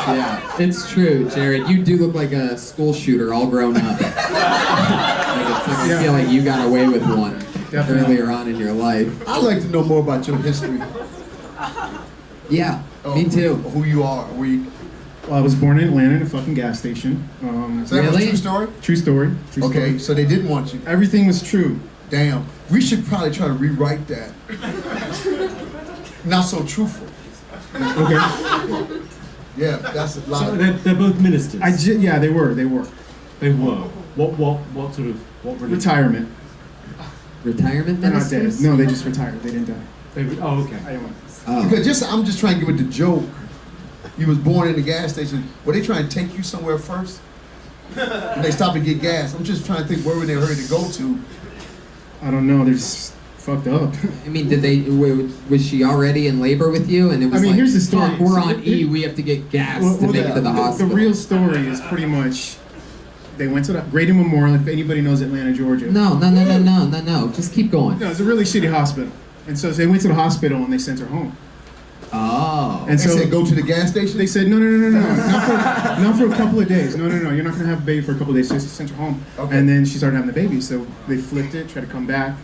Yeah, it's true, Jared. You do look like a school shooter all grown up. I feel like you got away with one earlier on in your life. I'd like to know more about your history. Yeah, me too. Who you are. Well, I was born in Atlanta in a fucking gas station. So that was a true story? True story. True Okay, story. so they didn't want you. Everything was true. Damn. We should probably try to rewrite that. Not so truthful. Okay. Yeah, that's a lot. So they're both ministers? Yeah, they were. They were. What sort of... What religion? Retirement. Retirement They're not dead. ministers? No, they just retired. They didn't die. Oh, okay. I don't Because I'm just trying to give it the joke. You was born in the gas station. Were they trying to take you somewhere first? And they stopped to get gas. I'm just trying to think where were they ready to go to. I don't know. They're just fucked up. I mean, was she already in labor with you? And it was here's the story. Fuck, we're on E, we have to get gas to make it to the hospital. The real story is pretty much, they went to the Grady Memorial, if anybody knows Atlanta, Georgia. No. Just keep going. No, it's a really shitty hospital. And so they went to the hospital and they sent her home. Oh. And so they said, go to the gas station? They said, no. Not for a couple of days. No. You're not going to have a baby for a couple of days. So they sent her home. Okay. And then she started having the baby. So they flipped it, tried to come back.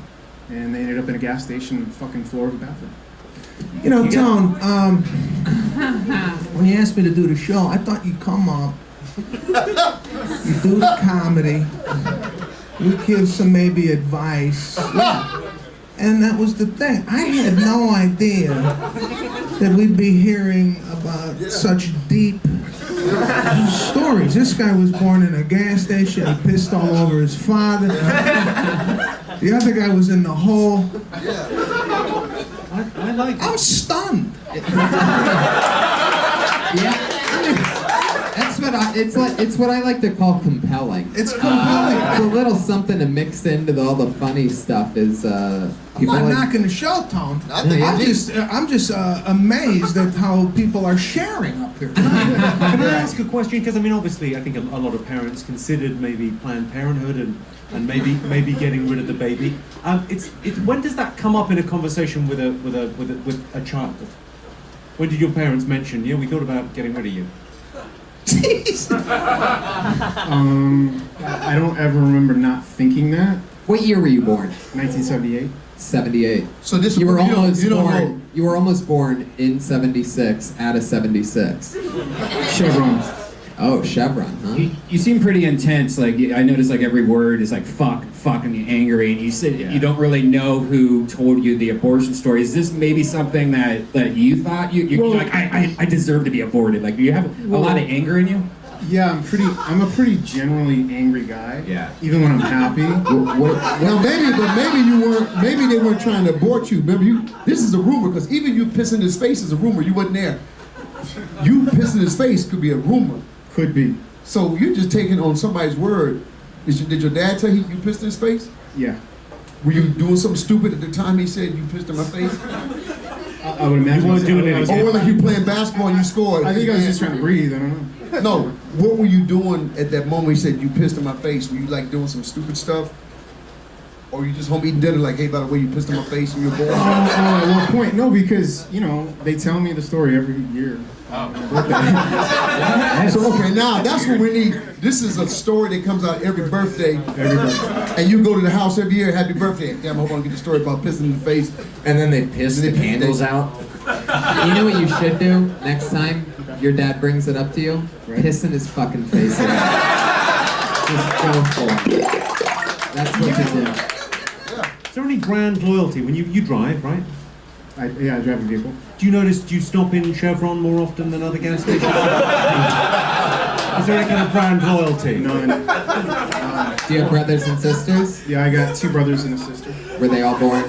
And they ended up in a gas station on the fucking floor of a bathroom. You know, Tone, when you asked me to do the show, I thought you'd come up, you do the comedy, you give some maybe advice. And that was the thing. I had no idea that we'd be hearing about such deep stories. This guy was born in a gas station. He pissed all over his father. The other guy was in the hole. I like it. I'm stunned. Yeah. It's what I like to call compelling. It's compelling. It's a little something to mix into all the funny stuff. I'm not knocking the show, Tone. I'm just amazed at how people are sharing up here. Can I ask a question? Because I mean, obviously, I think a lot of parents considered maybe Planned Parenthood and maybe getting rid of the baby. When does that come up in a conversation with a child? When did your parents mention? Yeah, we thought about getting rid of you. I don't ever remember not thinking that. What year were you born? 1978. 78. So this you were almost born. You were almost born in 76 out of 76. Chevron. Oh, Chevron, huh? You seem pretty intense. Like I noticed, like every word is like fuck, and you're angry, and you said you don't really know who told you the abortion story. Is this maybe something that you thought you're like I deserve to be aborted? Like, do you have a lot of anger in you? Yeah, I'm a pretty generally angry guy. Yeah. Even when I'm happy. Well, maybe they weren't trying to abort you. Remember, this is a rumor, because even you pissing his face is a rumor. You wasn't there. You pissing his face could be a rumor. Could be. So you're just taking on somebody's word. Did your dad tell you pissed in his face? Yeah. Were you doing something stupid at the time he said you pissed in my face? I would imagine. You weren't doing anything. Or like you playing basketball and you scored. I think I was just trying to breathe. I don't know. No, what were you doing at that moment he said you pissed in my face? Were you like doing some stupid stuff? Or you just home eating dinner like, hey, by the way, you pissed in my face and you're born? At what point? No, because, you know, they tell me the story every year. So, okay, now that's what we need. This is a story that comes out every birthday. And you go to the house every year, happy birthday. Damn, I hope I don't get the story about pissing in the face. And then they piss the candles out. You know what you should do next time your dad brings it up to you? Piss in his fucking face. Just go for it. That's what to do. Is there any brand loyalty when you drive, right? I drive a vehicle. Do you notice, do you stop in Chevron more often than other gas stations? Is there any kind of brand loyalty? None. Do you have brothers and sisters? Yeah, I got 2 brothers and a sister. Were they all born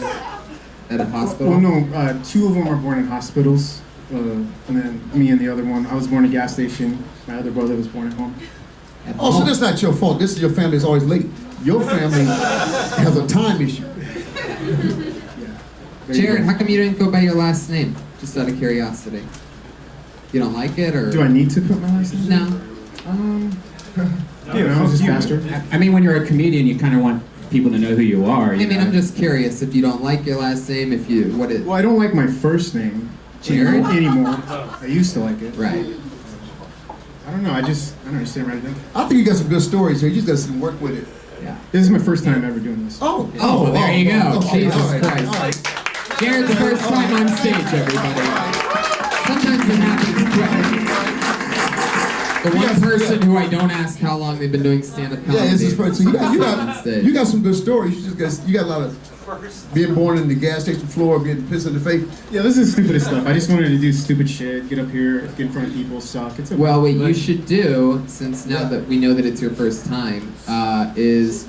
at a hospital? Well, no, 2 of them were born in hospitals. And then me and the other one, I was born at a gas station. My other brother was born at home. Oh, so that's not your fault. This is your family is always late. Your family has a time issue. Jared, how come you didn't go by your last name? Just out of curiosity. You don't like it, or? Do I need to put my last name? No. You know, it's just faster. I mean, when you're a comedian, you kind of want people to know who you are. I mean, I'm just curious if you don't like your last name, if you, what is? Well, I don't like my first name. Jared? Anymore. I used to like it. Right. I don't know, I don't understand right now. I think you got some good stories here. You just got some work with it. Yeah. This is my first time ever doing this. Oh, there you go. Jesus Christ. All right. Jared's first time on stage, everybody. Sometimes it happens quick. The one person who I don't ask how long they've been doing stand-up comedy. Yeah, this is first. So you you got some good stories. You got a lot of being born in the gas station floor, getting pissed in the face. Yeah, this is the stupidest stuff. I just wanted to do stupid shit, get up here, get in front of people, suck. It's okay. Well, what you should do, since now that we know that it's your first time, is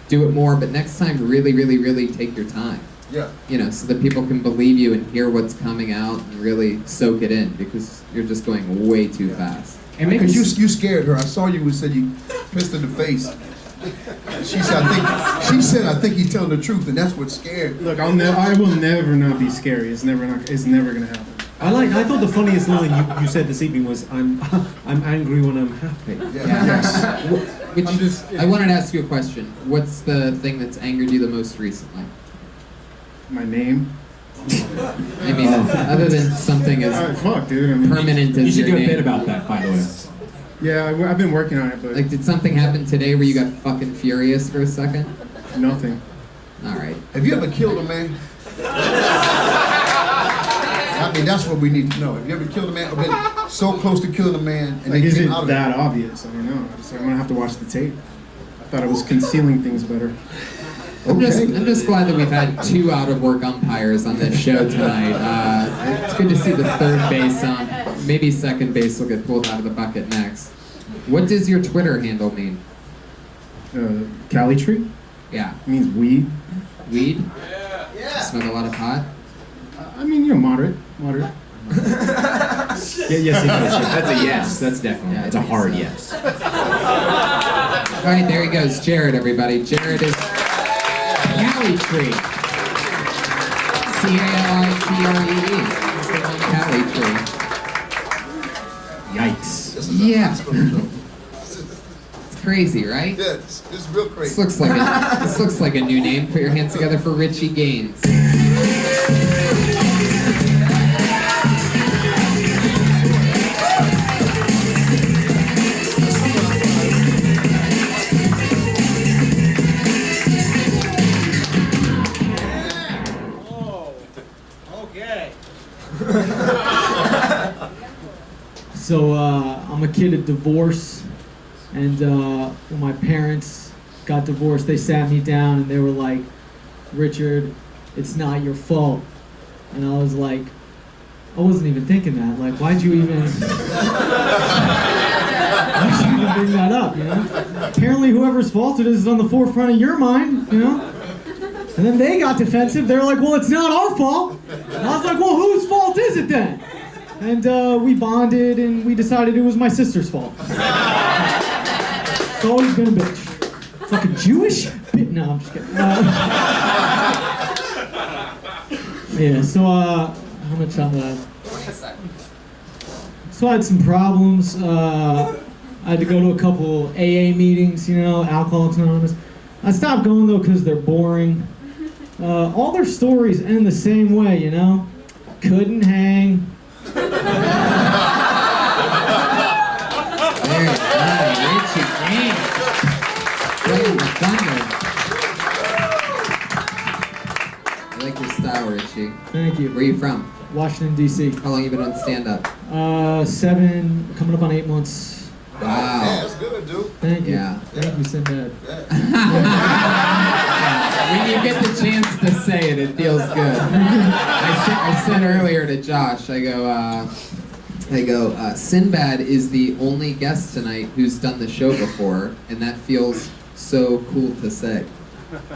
do it more, but next time really, really, really take your time. Yeah. You know, so that people can believe you and hear what's coming out and really soak it in, because you're just going way too fast. And because you scared her. I saw you and said you pissed in the face. She said, I think he's telling the truth, and that's what scared. Look, I will never not be scary. It's never gonna happen. I thought the funniest line you said this evening was, I'm angry when I'm happy. Yes. I wanted to ask you a question. What's the thing that's angered you the most recently? My name. I mean, other than something as fuck, dude. I mean, permanent as you should your do a name. bit about that, by the way. Yeah, I've been working on it, but Like, did something happen today where you got fucking furious for a second? nothing. All right. Have you ever killed a man? I mean, that's what we need to know. Have you ever killed a man or been so close to killing a man and Like, they is came it out of that it? obvious? I don't know. I'm gonna have to watch the tape. I thought I was concealing things better. I'm just glad that we've had 2 out-of-work umpires on this show tonight. It's good to see the third base on. Maybe second base will get pulled out of the bucket next. What does your Twitter handle mean? Cali tree? Yeah. It means weed. Weed? Yeah. Smoke a lot of pot? I mean, you know, moderate. Yes, he does. That's a yes. That's definitely. It's a hard yes. All right, there he goes. Jared, everybody. Jared is Cali Tree. C-A-L-I-T-R-E-E. It's the one Cali Tree. Yikes. Yeah. It's crazy, right? Yeah, it's real crazy. This looks like a new name. Put your hands together for Richie Gaines. So I'm a kid at divorce, and when my parents got divorced, they sat me down and they were like, "Richard, it's not your fault." And I was like, I wasn't even thinking that. Like, why'd you even bring that up, you know? Apparently whoever's fault it is on the forefront of your mind, you know? And then they got defensive. They were like, well, it's not our fault. And I was like, well, whose fault is it then? And we bonded and we decided it was my sister's fault. It's always been a bitch. Fucking Jewish? No, I'm just kidding. Yeah. So how much time left? So I had some problems. I had to go to a couple AA meetings, Alcoholics Anonymous. I stopped going though because they're boring. All their stories end the same way, Couldn't hang. I like your style, Richie. Thank you. Where are you from? Washington, D.C. How long you been on stand-up? 7, coming up on 8 months. Wow. Yeah, that's good, dude. Thank you. Yeah. Thank you, Sinbad. When you get the chance to say it, it feels good. I said earlier to Josh, I go, Sinbad is the only guest tonight who's done the show before, and that feels so cool to say.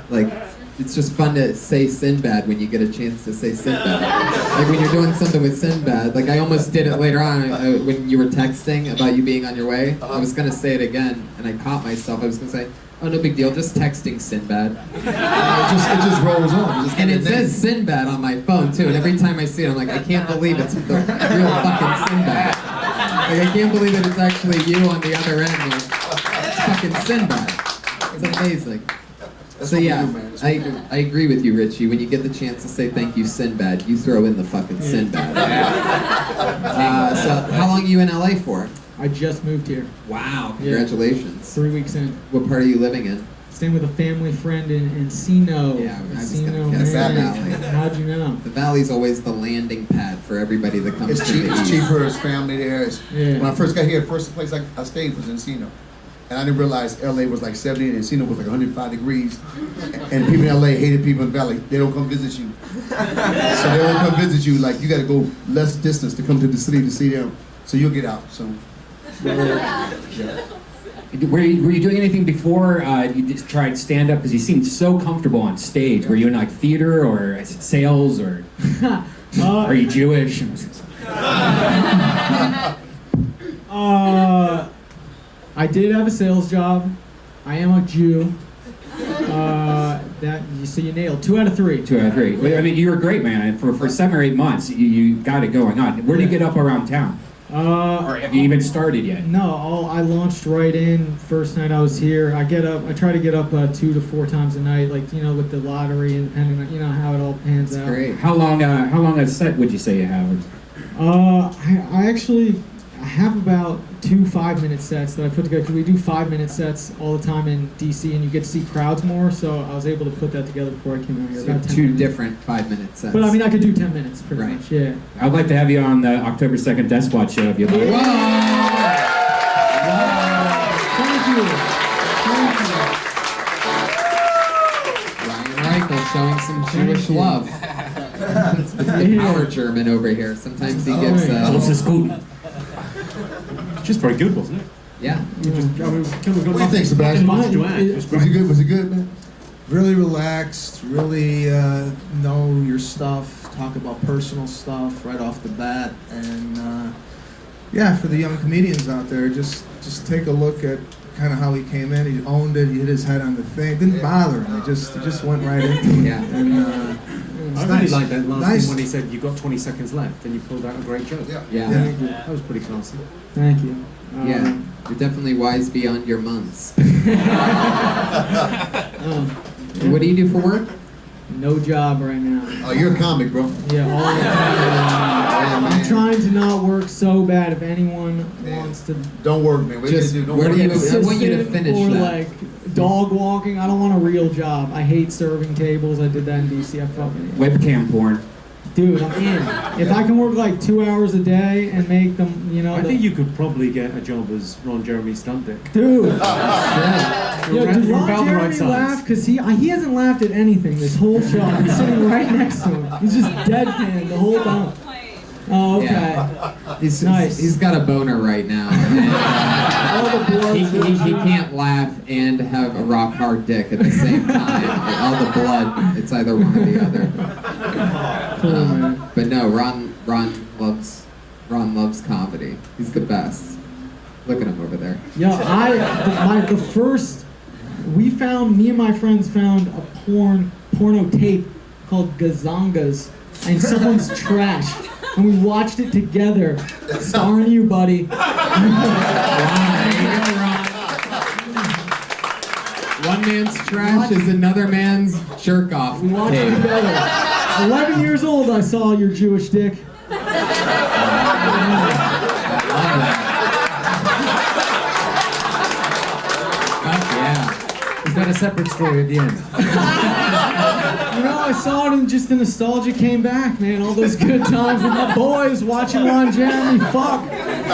Like, it's just fun to say Sinbad when you get a chance to say Sinbad. Like when you're doing something with Sinbad. Like I almost did it later on when you were texting about you being on your way. I was gonna say it again, and I caught myself. I was gonna say, "Oh, no big deal, just texting Sinbad." It just rolls on. And it says Sinbad on my phone too. And every time I see it, I'm like, I can't believe it's the real fucking Sinbad. Like I can't believe that it's actually you on the other end. Like, it's fucking Sinbad. It's amazing. That's So what we yeah, do, man. That's what we do. I agree with you, Richie. When you get the chance to say thank you, Sinbad, you throw in the fucking Sinbad. So how long are you in LA for? I just moved here. Wow, congratulations. 3 weeks in. What part are you living in? Staying with a family friend in Encino. Yeah, I was Encino, gonna guess that man. valley. How'd you know? The valley's always the landing pad for everybody that comes It's to cheap. the It's east. cheaper. It's family there. Yeah. When I first got here, the first place I stayed was Encino. And I didn't realize LA was like 70 and Encino was like 105 degrees. And people in LA hated people in the valley. They don't come visit you. So they don't come visit you. Like you got to go less distance to come to the city to see them. So you'll get out. So. Yeah. Were you doing anything before you just tried stand-up? Because you seemed so comfortable on stage. Were you in like theater or sales or are you Jewish? I did have a sales job. I am a Jew. So you nailed 2 out of 3. 2 out of 3. Well, I mean, you were great, man. And for 7 or 8 months, you got it going on. Where do you get up around town? Or have you even started yet? No, I launched right in. First night I was here. I try to get up 2 to 4 times a night, like with the lottery and depending on how it all pans out. Great. How long a set would you say you have? I have about 2 5-minute sets that I put together because we do 5-minute sets all the time in DC, and you get to see crowds more. So I was able to put that together before I came out here. So about 10 2 minutes. different 5-minute sets. But I mean, I could do 10 minutes pretty Right. much. Yeah. I'd like to have you on the October 2nd Death Squad show if you'd like. Thank you. Ryan Reichel showing some Jewish love. It's the power German over here. Sometimes he gives. What's this good? Just very good, wasn't it? Yeah. What do you think, Sebastian? Was it good? Was it good, man? Really relaxed, really know your stuff, talk about personal stuff right off the bat, and for the young comedians out there, just take a look at kind of how he came in. He owned it. He hit his head on the thing. Didn't bother him. He just went right into it. Yeah. And I really like that last Nice. thing when he said you've got 20 seconds left and you pulled out a great joke. Yeah. That was pretty classy. Thank you. Yeah. You're definitely wise beyond your months. What do you do for work? No job right now. Oh, you're a comic, bro. Yeah, all the time. I'm trying to not work so bad. If anyone wants to, Don't work, man. What Just do you do? Don't where work. do you? I want you to assistant finish or that. like dog walking. I don't want a real job. I hate serving tables. I did that in DC. I fucking Webcam porn. dude. I'm in. If I can work like 2 hours a day and make them, I think you could probably get a job as Ron Jeremy's stunt dick. dude. Yeah. Yo, did You're Ron about the right Jeremy size. laugh? Because he hasn't laughed at anything this whole show. I'm sitting right next to him. He's just deadpan the whole time. Oh, okay. Yeah. He's Nice. He's got a boner right now. All the blood. He can't laugh and have a rock hard dick at the same time. All the blood. It's either one or the other. Cool, man. But no, Ron loves comedy. He's the best. Look at him over there. Yeah, me and my friends found a porno tape called Gazangas and someone's trash. And we watched it together. Starring you, buddy. There you go, Ron. One man's trash is another man's jerk off. We watched it together. 11 years old, I saw your Jewish dick. Is that a separate story at the end? You know, I saw it and just the nostalgia came back, man. All those good times with my boys watching Ron Jeremy fuck. I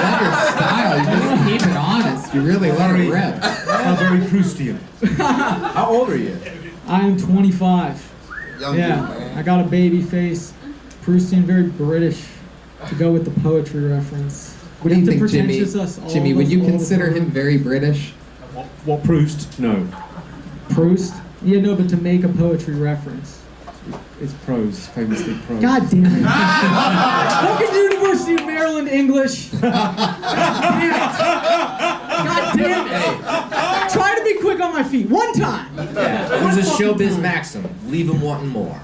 love your style. You just keep it honest. You really let it rip. How very Proustian. How old are you? I am 25. Young Yeah, dude, man. I got a baby face. Proustian, very British, to go with the poetry reference. What do you think, Jimmy? Pretentious us, all Jimmy, of would us, you all of consider us. him very British? What Proust? No. Proust? Yeah, no, but to make a poetry reference. It's prose, famously prose. God damn it. Fucking University of Maryland English. God damn it. Try to be quick on my feet. One time. Yeah. There's a showbiz maxim. Leave them wanting more.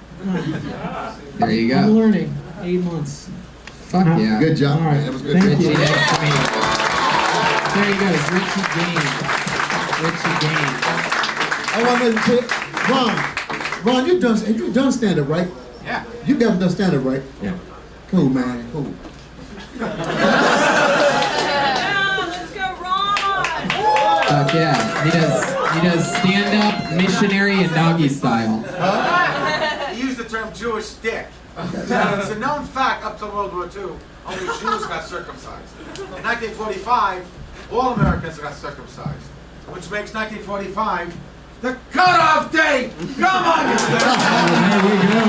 There you I'm go. learning. 8 months. Fuck yeah. Good job, All right. man. That was good. Thank Richie, you. nice to meet you. There he goes, Richie Gaines. Richie Gaines. I want to say, Ron, you've done stand-up, right? Yeah. You've never done stand-up, right? Yeah. Cool, man. Cool. Fuck yeah. He does stand-up, missionary, and doggy style. He used the term Jewish dick. Now, it's a known fact up to World War II, only Jews got circumcised. In 1945, all Americans got circumcised, which makes 1945 the cutoff date! Come on, you There we go.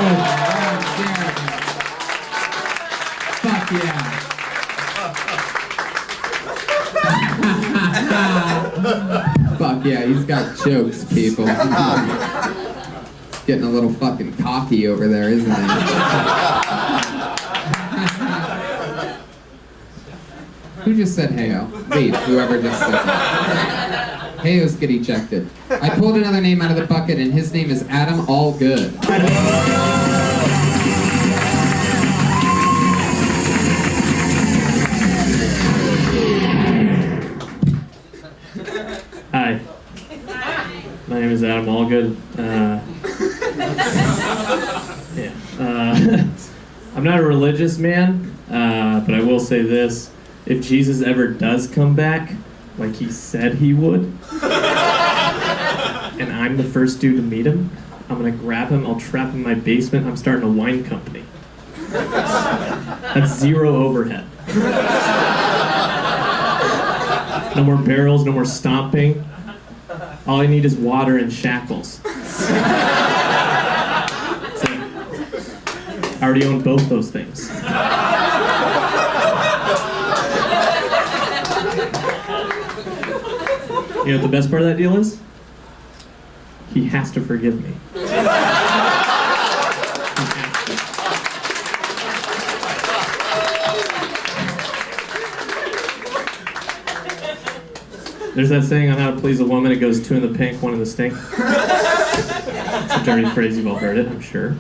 Fuck yeah. Fuck yeah, he's got jokes, people. Getting a little fucking cocky over there, isn't he? Who just said heyo? Leave, whoever just said that. Heyos get ejected. I pulled another name out of the bucket, and his name is Adam Allgood. Hi. My name is Adam Allgood. I'm not a religious man, but I will say this. If Jesus ever does come back, like he said he would, and I'm the first dude to meet him, I'm gonna grab him, I'll trap him in my basement, I'm starting a wine company. That's zero overhead. No more barrels, no more stomping. All I need is water and shackles. So, I already own both those things. You know what the best part of that deal is? He has to forgive me. There's that saying on how to please a woman, it goes 2 in the pink, 1 in the stink. It's a dirty phrase, you've all heard it, I'm sure.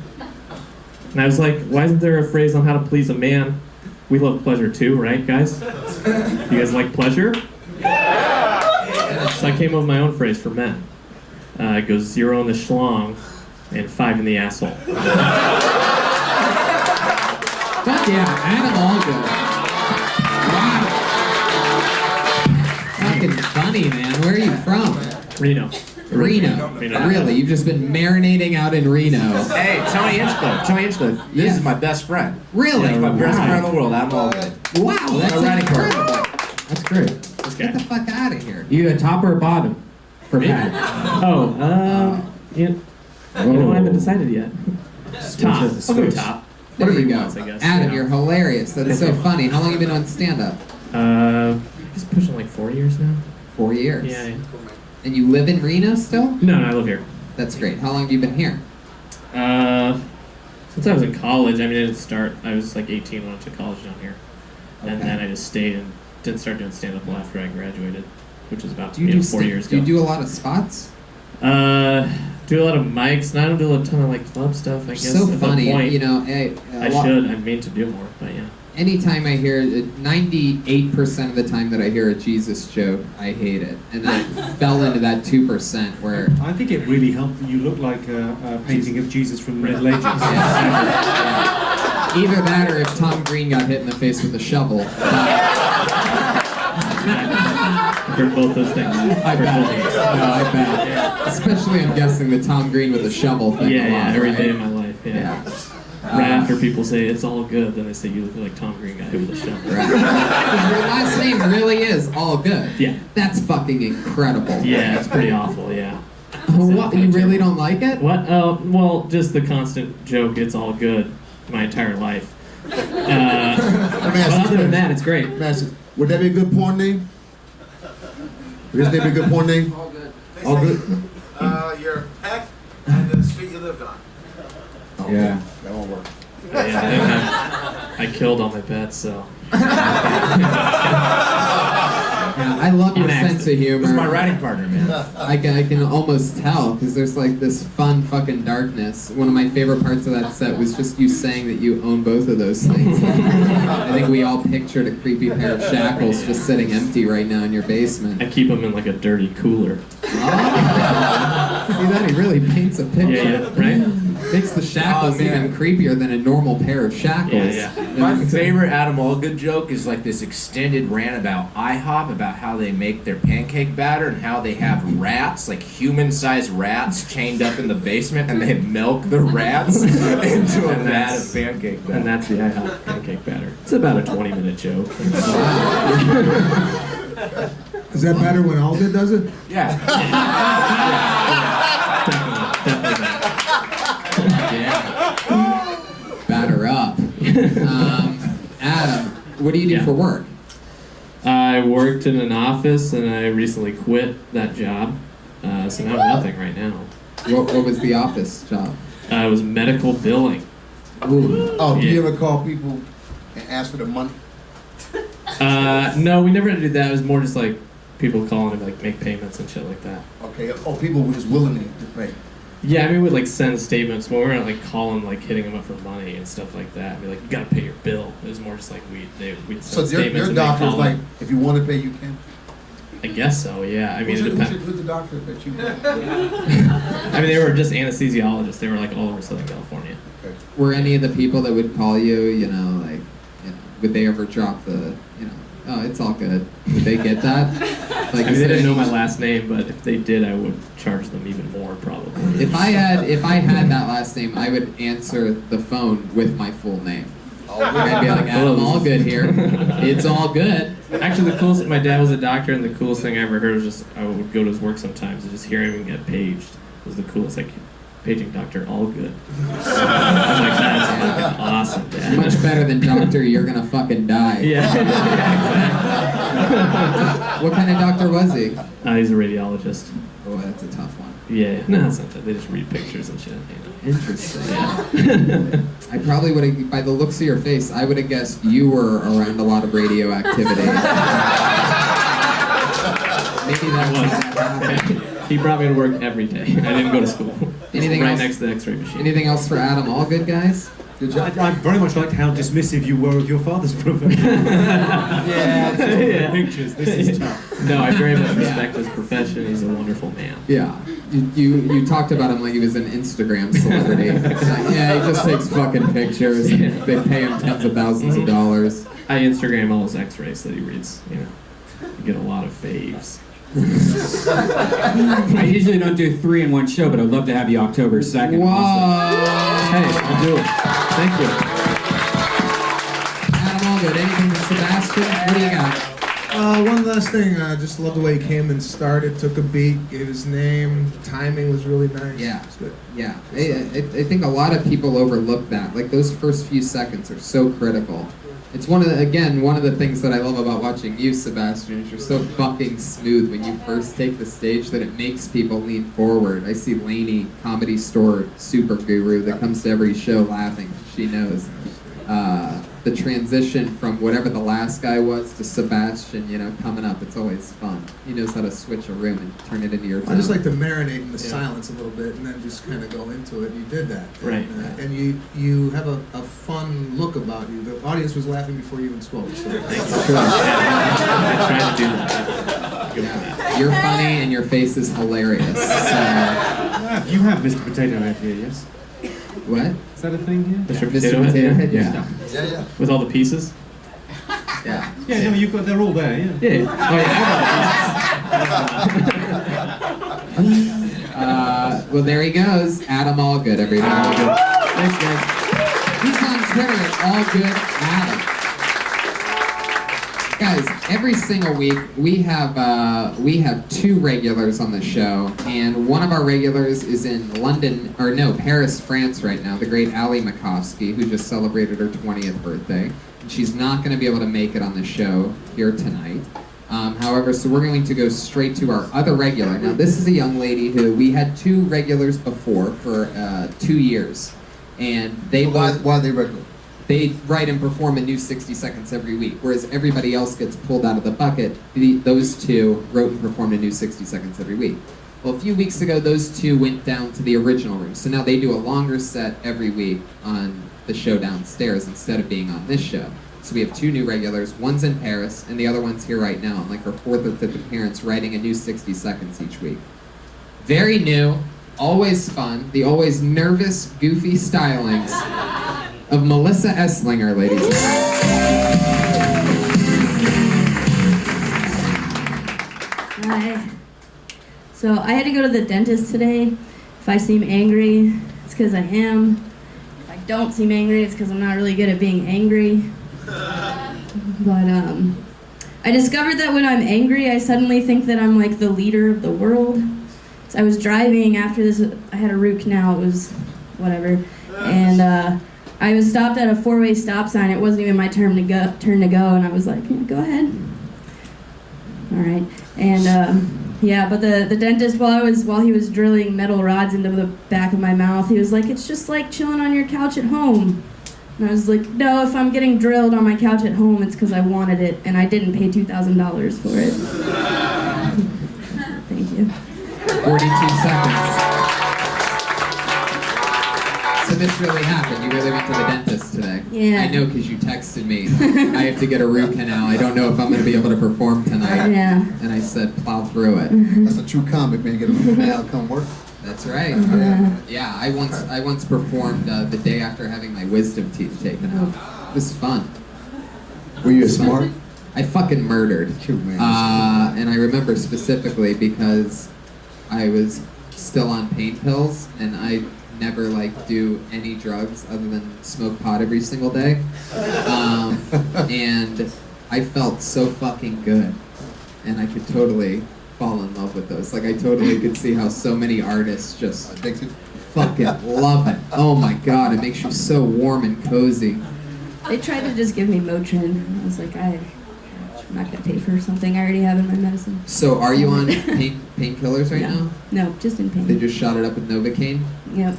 And I was like, why isn't there a phrase on how to please a man? We love pleasure too, right, guys? You guys like pleasure? So I came up with my own phrase for men. It goes 0 in the schlong and 5 in the asshole. Fuck yeah, Adam Allgood. Wow. Fucking funny, man. Where are you from? Reno. Reno. Really? You've just been marinating out in Reno. Hey, Tony Hinchcliffe. This is my best friend. Really? He's my best friend in the world. Adam Allgood. Wow, that's incredible. That's great. Get the fuck out of here. You a top or a bottom? For Pat? You know, I haven't decided yet. Top. I'll go top. There Whatever you he go. wants, I guess. Adam, you know. you're hilarious. That's so funny. How long have you been on stand-up? Just pushing like 4 years now. 4 years. Yeah. And you live in Reno still? No, I live here. That's great. How long have you been here? Since I was in college. I mean, I didn't start. I was like 18 when I went to college down here, and then I just stayed and didn't start doing stand-up until after I graduated, which was about 4 years ago. Do you do a lot of spots? do a lot of mics, and I don't do a ton of like club stuff. I guess. So at the funny, point. you know. I should. I mean to do more, but yeah. Anytime I hear 98% of the time that I hear a Jesus joke, I hate it, and I fell into that 2% where I think it really helped that you look like a painting of Jesus from the Middle Ages. either that or if Tom Green got hit in the face with a shovel. I've heard both those things. I bet. Especially, I'm guessing the Tom Green with a shovel thing. Yeah, every right? day of my life. Yeah. Right after people say it's all good, then they say you look like Tom Green got hit with a shovel. Right. Your last name really is all good. Yeah. That's fucking incredible. Yeah, it's pretty awful. Yeah. What? You really don't like it? What? Well, just the constant joke. It's all good. My entire life. But other than that, it's great. Would that be a good porn name? Would that be a good porn name? All good. Your pet and the street you lived on. Yeah, that won't work. Yeah, I killed all my pets, so. Yeah, I love your sense of humor. This is my writing partner, man. I can almost tell because there's like this fun fucking darkness. One of my favorite parts of that set was just you saying that you own both of those things. I think we all pictured a creepy pair of shackles just sitting empty right now in your basement. I keep them in like a dirty cooler. Oh. See that? He really paints a picture. Yeah, right? Makes the shackles even creepier than a normal pair of shackles. Yeah. My favorite Adam Allgood joke is like this extended rant about IHOP, about how they make their pancake batter and how they have rats, like human-sized rats, chained up in the basement, and they milk the rats into a vat of pancake batter. And that's the IHOP pancake batter. It's about a 20-minute joke. Is that better when Allgood does it? Yeah. Batter up. Adam, what do you do for work? I worked in an office and I recently quit that job. So now I'm nothing right now. What was the office job? It was medical billing. Ooh. Oh, do you ever call people and ask for the money? No, we never had to do that. It was more just like people calling to like make payments and shit like that. Okay. Oh, people were just willing to pay. Yeah, I mean, we'd like send statements when we were like calling, like hitting them up for money and stuff like that. Be like, you gotta pay your bill. It was more just like we'd So send statements. your and doctor's call like, them. if you want to pay, you can. I guess so. Yeah. I mean, it depends. Who's the doctor that you? I mean, they were just anesthesiologists. They were like all over Southern California. Okay. Were any of the people that would call you, would they ever drop the, oh, it's all good? Would they get that? Like, I mean, they didn't know my last name, but if they did, I would charge them even more probably. If I had that last name, I would answer the phone with my full name. I'd be like, Adam Allgood here. It's all good. Actually, the coolest. My dad was a doctor, and the coolest thing I ever heard was just I would go to his work sometimes and just hear him get paged. It was the coolest, like paging Dr. Allgood. I was like, that's fucking awesome, Dad. Much better than Doctor, you're gonna fucking die. Yeah. What kind of doctor was he? He's a radiologist. Oh, that's a tough one. Yeah, no, it's not that. They just read pictures and shit. Interesting. Yeah. I probably would have, by the looks of your face, I would have guessed you were around a lot of radioactivity. Maybe that was. He brought me to work every day. I didn't go to school. Anything right else? next to the X-ray machine. Anything else for Adam Allgood, guys? I very much liked how dismissive you were of your father's profession. Yeah. Pictures. This is tough. No, I very much respect his profession. He's a wonderful man. Yeah. You talked about him like he was an Instagram celebrity. Yeah, he just takes fucking pictures and they pay him tens of thousands of dollars. I Instagram all his X-rays that he reads. You get a lot of faves. I usually don't do 3 in one show, but I'd love to have you October 2nd. Whoa! Hey, I'll do it. Thank you. Adam Allgood, anything from Sebastian? What do you got? One last thing. I just love the way he came and started, took a beat, gave his name. Timing was really nice. Yeah. It's good. Yeah. I think a lot of people overlook that. Like, those first few seconds are so critical. It's one of the things that I love about watching you, Sebastian, is you're so fucking smooth when you first take the stage that it makes people lean forward. I see Lainey, Comedy Store super guru, that comes to every show laughing. She knows. the transition from whatever the last guy was to Sebastian, you know, coming up, it's always fun. He knows how to switch a room and turn it into your I just zone. like to marinate in the silence a little bit and then just kind of go into it. You did that. Right. And you have a fun look about you. The audience was laughing before you even spoke. So. I try to do that. Yeah. You're funny and your face is hilarious. So. You have Mr. Potato Head here, yes? What? Is that a thing here? Mr. Mr. Potato Head? Yeah. Yeah. With all the pieces? Yeah. Yeah, no, you've got, they're all there, yeah. Yeah. Oh, yeah. Well, there he goes. Adam Allgood, everybody. Thanks, guys. He's on Twitter at AllGoodAdam. Guys, every single week we have two regulars on the show, and one of our regulars is in London, or no, Paris, France right now, the great Ali Makovsky, who just celebrated her 20th birthday. And she's not going to be able to make it on the show here tonight. However, so we're going to go straight to our other regular. Now, this is a young lady who we had two regulars before for 2 years, and they Why are they regular? They write and perform a new 60 seconds every week, whereas everybody else gets pulled out of the bucket. Those two wrote and performed a new 60 seconds every week. Well, a few weeks ago, those two went down to the original room, so now they do a longer set every week on the show downstairs instead of being on this show. So we have two new regulars. One's in Paris, and the other one's here right now, on like her 4th or 5th appearance, writing a new 60 seconds each week. Very new, always fun, the always nervous, goofy stylings of Melissa Esslinger, ladies. Hi. So I had to go to the dentist today. If I seem angry, it's because I am. If I don't seem angry, it's because I'm not really good at being angry. But I discovered that when I'm angry, I suddenly think that I'm like the leader of the world. So I was driving after this, I had a root canal, it was whatever. And I was stopped at a 4-way stop sign. It wasn't even my turn to go, and I was like, yeah, go ahead. All right. And yeah, but the dentist, while he was drilling metal rods into the back of my mouth, he was like, it's just like chilling on your couch at home. And I was like, no, if I'm getting drilled on my couch at home, it's because I wanted it, and I didn't pay $2,000 for it. Thank you. 42 seconds. So this really happened. You really went to the dentist today. Yeah. I know because you texted me. I have to get a root canal. I don't know if I'm going to be able to perform tonight. Yeah. And I said, plow through it. That's a true comic, man. Get a root canal, come work. That's right. Yeah, I once performed the day after having my wisdom teeth taken out. It was fun. Were you smart? I fucking murdered. Cute, man. And I remember specifically because I was still on pain pills, and I never do any drugs other than smoke pot every single day. And I felt so fucking good, and I could totally fall in love with those. Like, I totally could see how so many artists just fucking love it. Oh my god, it makes you so warm and cozy. They tried to just give me Motrin. I was like, I'm not going to pay for something I already have in my medicine. So are you on painkillers right now? No, just in pain. They just shot it up with Novocaine? Yep.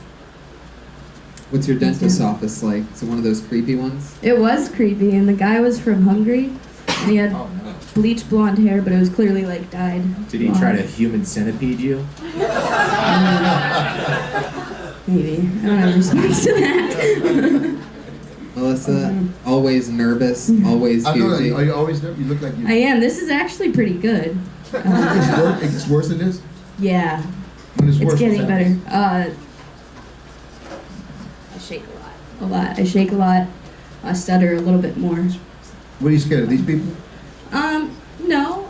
What's your dentist's office like? Is it one of those creepy ones? It was creepy, and the guy was from Hungary, and he had bleached blonde hair, but it was clearly dyed. Did he try to human centipede you? Maybe. I don't have a response to that. Melissa, always nervous, always I know that. goofy. Are you always nervous? You look like you. I am. This is actually pretty good. It's worse than this? Yeah. When it's worse, getting what's better. happening? I shake a lot. I shake a lot. I stutter a little bit more. What are you scared of? These people? No.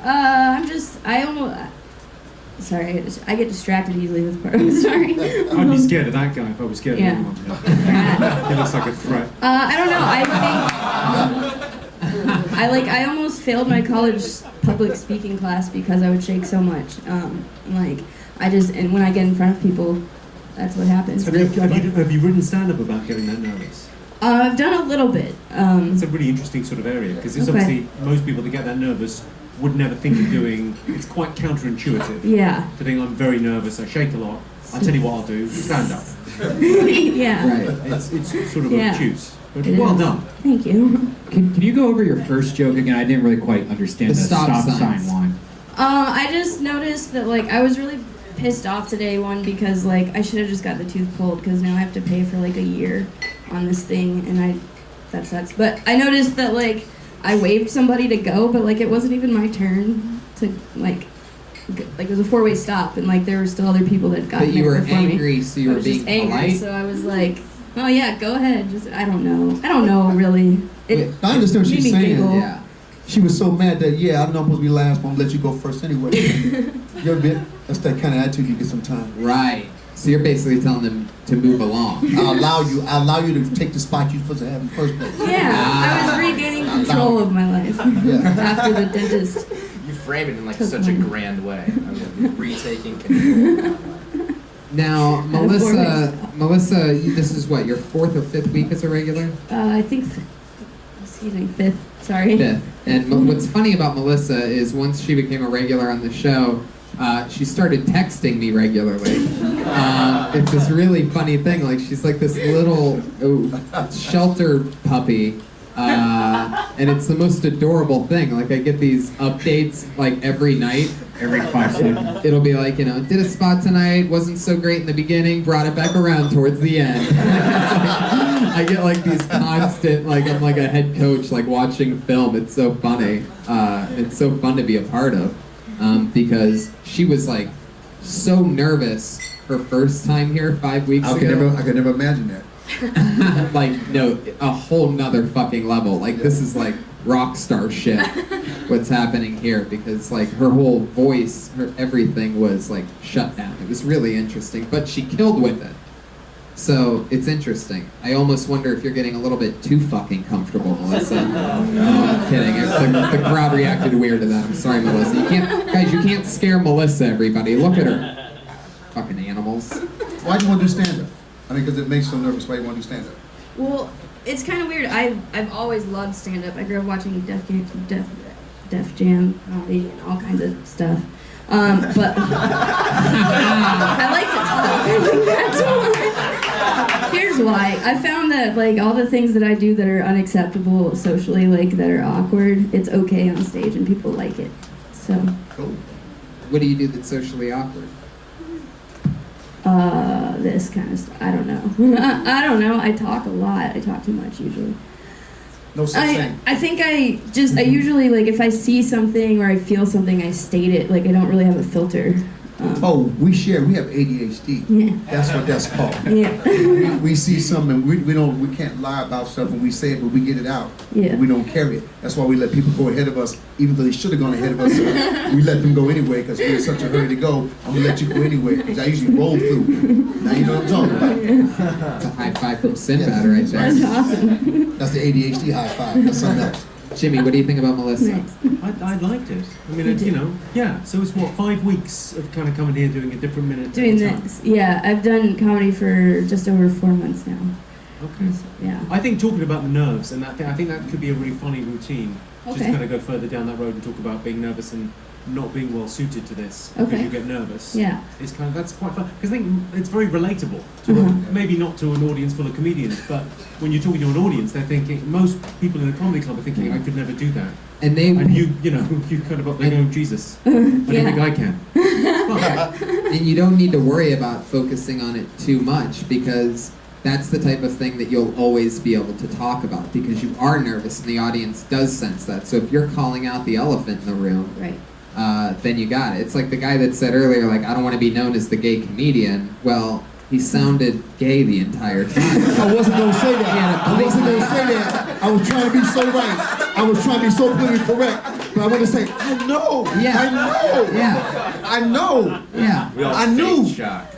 Sorry, I get distracted easily with part. I'm sorry. I'd be scared of that guy if I was scared of anyone. He looks like a threat. I don't know. I think I almost failed my college public speaking class because I would shake so much. And when I get in front of people, that's what happens. Have you written stand-up about getting that nervous? I've done a little bit. It's a really interesting sort of area because it's obviously most people that get that nervous would never think of doing. It's quite counterintuitive. Yeah. To think I'm very nervous, I shake a lot. I'll tell you what I'll do. Stand up. Yeah. Right. It's sort of Yeah. obtuse. But It well is. done. Thank you. Can you go over your first joke again? I didn't really quite understand The the stop sign signs. one. I just noticed that like I was really pissed off today, one because like I should have just got the tooth pulled because now I have to pay for like a year on this thing and that sucks. But I noticed that like I waved somebody to go, but like it wasn't even my turn to like it was a four-way stop and like there were still other people that got But you were before me. angry, so you I were was being just angry, polite? so I was like, oh yeah, go ahead. Just I don't know really. It I understand what made she's me saying. giggle. Yeah. She was so mad that, yeah, I know I'm supposed to be last, but I'm gonna let you go first anyway. You ever been? That's that kind of attitude you get sometimes. Right. So you're basically telling them to move along. I allow you to take the spot you're supposed to have in the first place. Yeah, I was regaining control of my life after the dentist. You frame it in like Took such a mine. grand way. I'm retaking control. Now, Melissa, this is what, your 4th or 5th week as a regular? I think, excuse me, 5th. Sorry. 5th. And what's funny about Melissa is once she became a regular on the show, she started texting me regularly. It's this really funny thing. Like she's like this little shelter puppy, and it's the most adorable thing. Like I get these updates like every night. Every 5 seconds. It'll be like, did a spot tonight, wasn't so great in the beginning, brought it back around towards the end. I get like these constant, like I'm like a head coach, like watching film. It's so funny. It's so fun to be a part of. Because she was like so nervous her first time here 5 weeks ago. I could never imagine that. Like, no, a whole nother fucking level. Like, this is like rock star shit, what's happening here, because like her whole voice, her everything was like shut down. It was really interesting, but she killed with it. So it's interesting. I almost wonder if you're getting a little bit too fucking comfortable, Melissa. No, I'm kidding. The crowd reacted weird to that. I'm sorry, Melissa. You can't scare Melissa, everybody. Look at her. Fucking animals. Why do you want to do stand-up? I mean, because it makes you so nervous. Why do you want to do stand-up? Well, it's kind of weird. I've always loved stand-up. I grew up watching Def Jam comedy and all kinds of stuff. But I like to talk. That's why. Here's why. I found that like all the things that I do that are unacceptable socially, like that are awkward, it's okay on stage and people like it. So. Cool. What do you do that's socially awkward? This kind of stuff. I don't know. I don't know. I talk a lot. I talk too much usually. No such thing. I think I usually, like, if I see something or I feel something, I state it. Like, I don't really have a filter. We have ADHD. Yeah. That's what that's called. Yeah. we see something, we can't lie about stuff when we say it, but we get it out. Yeah. We don't carry it. That's why we let people go ahead of us, even though they should have gone ahead of us. We let them go anyway, because we're in such a hurry to go. I'm gonna let you go anyway, because I usually roll through. Now you know what I'm talking about. It's a high five from Sinbad right there. That's awesome. That's the ADHD high five. That's something else. Jimmy, what do you think about Melissa? I liked it. I mean, it's, yeah. So it's what, 5 weeks of kind of coming here doing a different minute. Doing at a time. this. Yeah, I've done comedy for just over 4 months now. Okay. Yeah. I think talking about the nerves and that thing, I think that could be a really funny routine. Just Okay. kind of go further down that road and talk about being nervous and not being well suited to this because Okay. you get nervous. Yeah. It's kind of, that's quite fun because I think it's very relatable to maybe not to an audience full of comedians, but when you're talking to an audience, they're thinking most people in a comedy club are thinking I could never do that. And they you kind of they go Jesus. I don't think I can. And you don't need to worry about focusing on it too much, because that's the type of thing that you'll always be able to talk about, because you are nervous and the audience does sense that. So if you're calling out the elephant in the room, right, then you got it. It's like the guy that said earlier, like, I don't want to be known as the gay comedian. Well, he sounded gay the entire time. I wasn't gonna say that. I wasn't gonna say that. I was trying to be so right. I was trying to be so politically correct. But I want to say, I know. Yeah. I know. Yeah. I know. Yeah. I knew.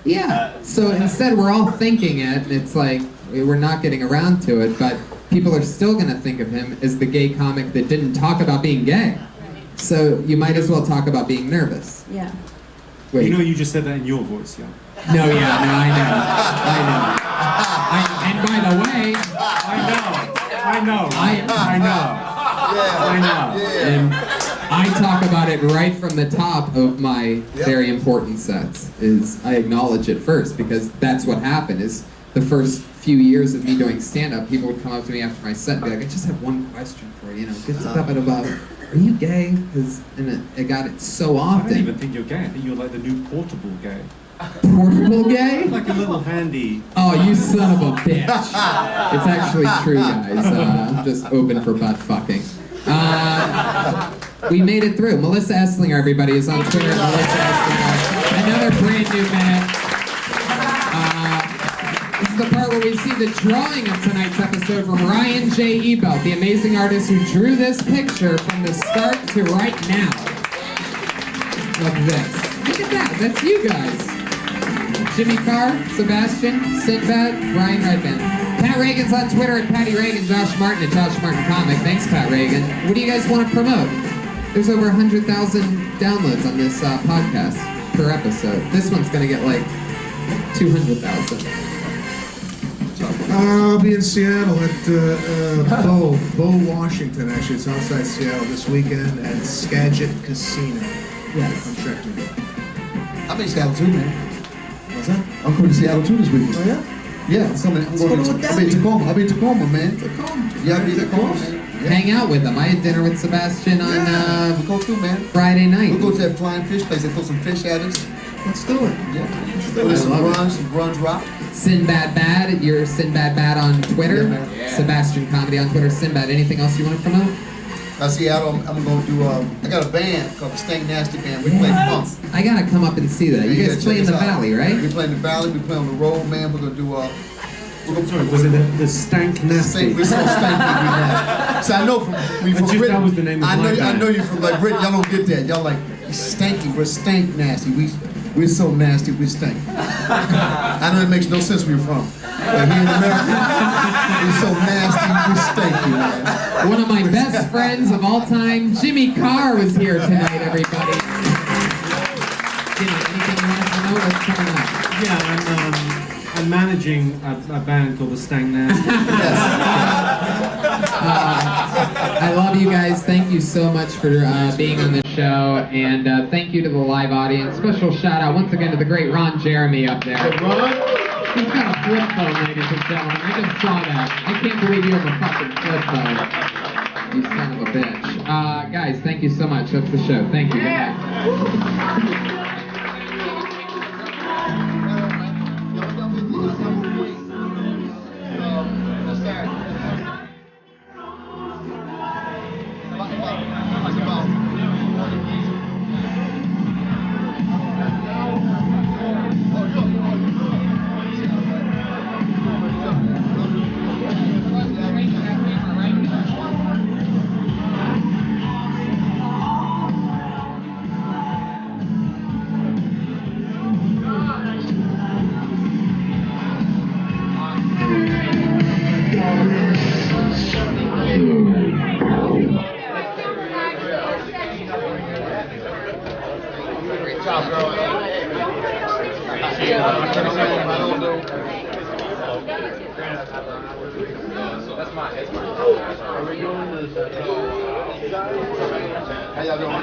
Yeah. So instead, we're all thinking it, and it's like we're not getting around to it, but people are still going to think of him as the gay comic that didn't talk about being gay. So you might as well talk about being nervous. Yeah. Wait. You know, you just said that in your voice, yeah. No, I know. And by the way, I know. And I talk about it right from the top of my very important sets. Is I acknowledge it first because that's what happened. Is the first few years of me doing stand-up, people would come up to me after my set and be like, "I just have one question for you. You know, good stuff about. Are you gay?" Because I got it so often. I don't even think you're gay. I think you're like the new portable gay. Portable gay? Like a little handy. Oh, you son of a bitch! It's actually true, guys. I'm just open for butt fucking. We made it through. Melissa Esslinger, everybody, is on Twitter. Melissa Esslinger. Another brand new minute. This is the part where we see the drawing of tonight's episode from Ryan J. Ebelt, the amazing artist who drew this picture from the start to right now. Of this. Look at that. That's you guys. Jimmy Carr, Sebastian, Sinbad, Ryan Redband. Pat Reagan's on Twitter at Patty Reagan, Josh Martin at Josh Martin Comic. Thanks, Pat Reagan. What do you guys want to promote? There's over 100,000 downloads on this podcast per episode. This one's going to get like 200,000. I'll be in Seattle at Bow, Washington, actually. It's outside Seattle this weekend at Skagit Casino. Yes. I'm checking it. I'm in Seattle too, man. What's that? I'm coming to Seattle too this weekend. Oh, yeah? Yeah, I'm going to I'll be in Tacoma. I'll be in Tacoma, man. Tacoma. Yeah, I'll be in Tacoma, man. Yeah. Hang out with them. I had dinner with Sebastian on we'll go through, man. Friday night. We'll go to that flying fish place. They throw some fish at us. Let's do it. Yeah. Let's do it. Some grunge rock. Sinbad Bad, you're Sinbad Bad on Twitter. Yeah. Sebastian Comedy on Twitter. Sinbad, anything else you want to promote? Seattle, I'm going to do, I got a band called the Stank Nasty Band. We play funk. I gotta come up and see that. You guys play in the Valley, right? We play in the Valley, we play on the road, man. We're going to do, Sorry, was it the Stank Nasty? We're so stanky, we nasty. So I know from Britain. That was the name of my band. I know you from like Britain. Y'all don't get that. Y'all like stanky. We're stank nasty. We're so nasty. We stink. I know it makes no sense where you're from. But here in America, we're so nasty. We stinky, man. One of my best friends of all time, Jimmy Carr, was here tonight. Everybody. Jimmy, anything you want to promote? What's coming up? Yeah, I'm managing a band called the Stank Nasty. I love you guys. Thank you so much for being on the show, and thank you to the live audience. Special shout out once again to the great Ron Jeremy up there. He's got a flip phone, ladies and gentlemen. I just saw that. I can't believe you have a fucking flip phone. You son of a bitch. Guys, thank you so much. That's the show. Thank you. Good night. How y'all doing?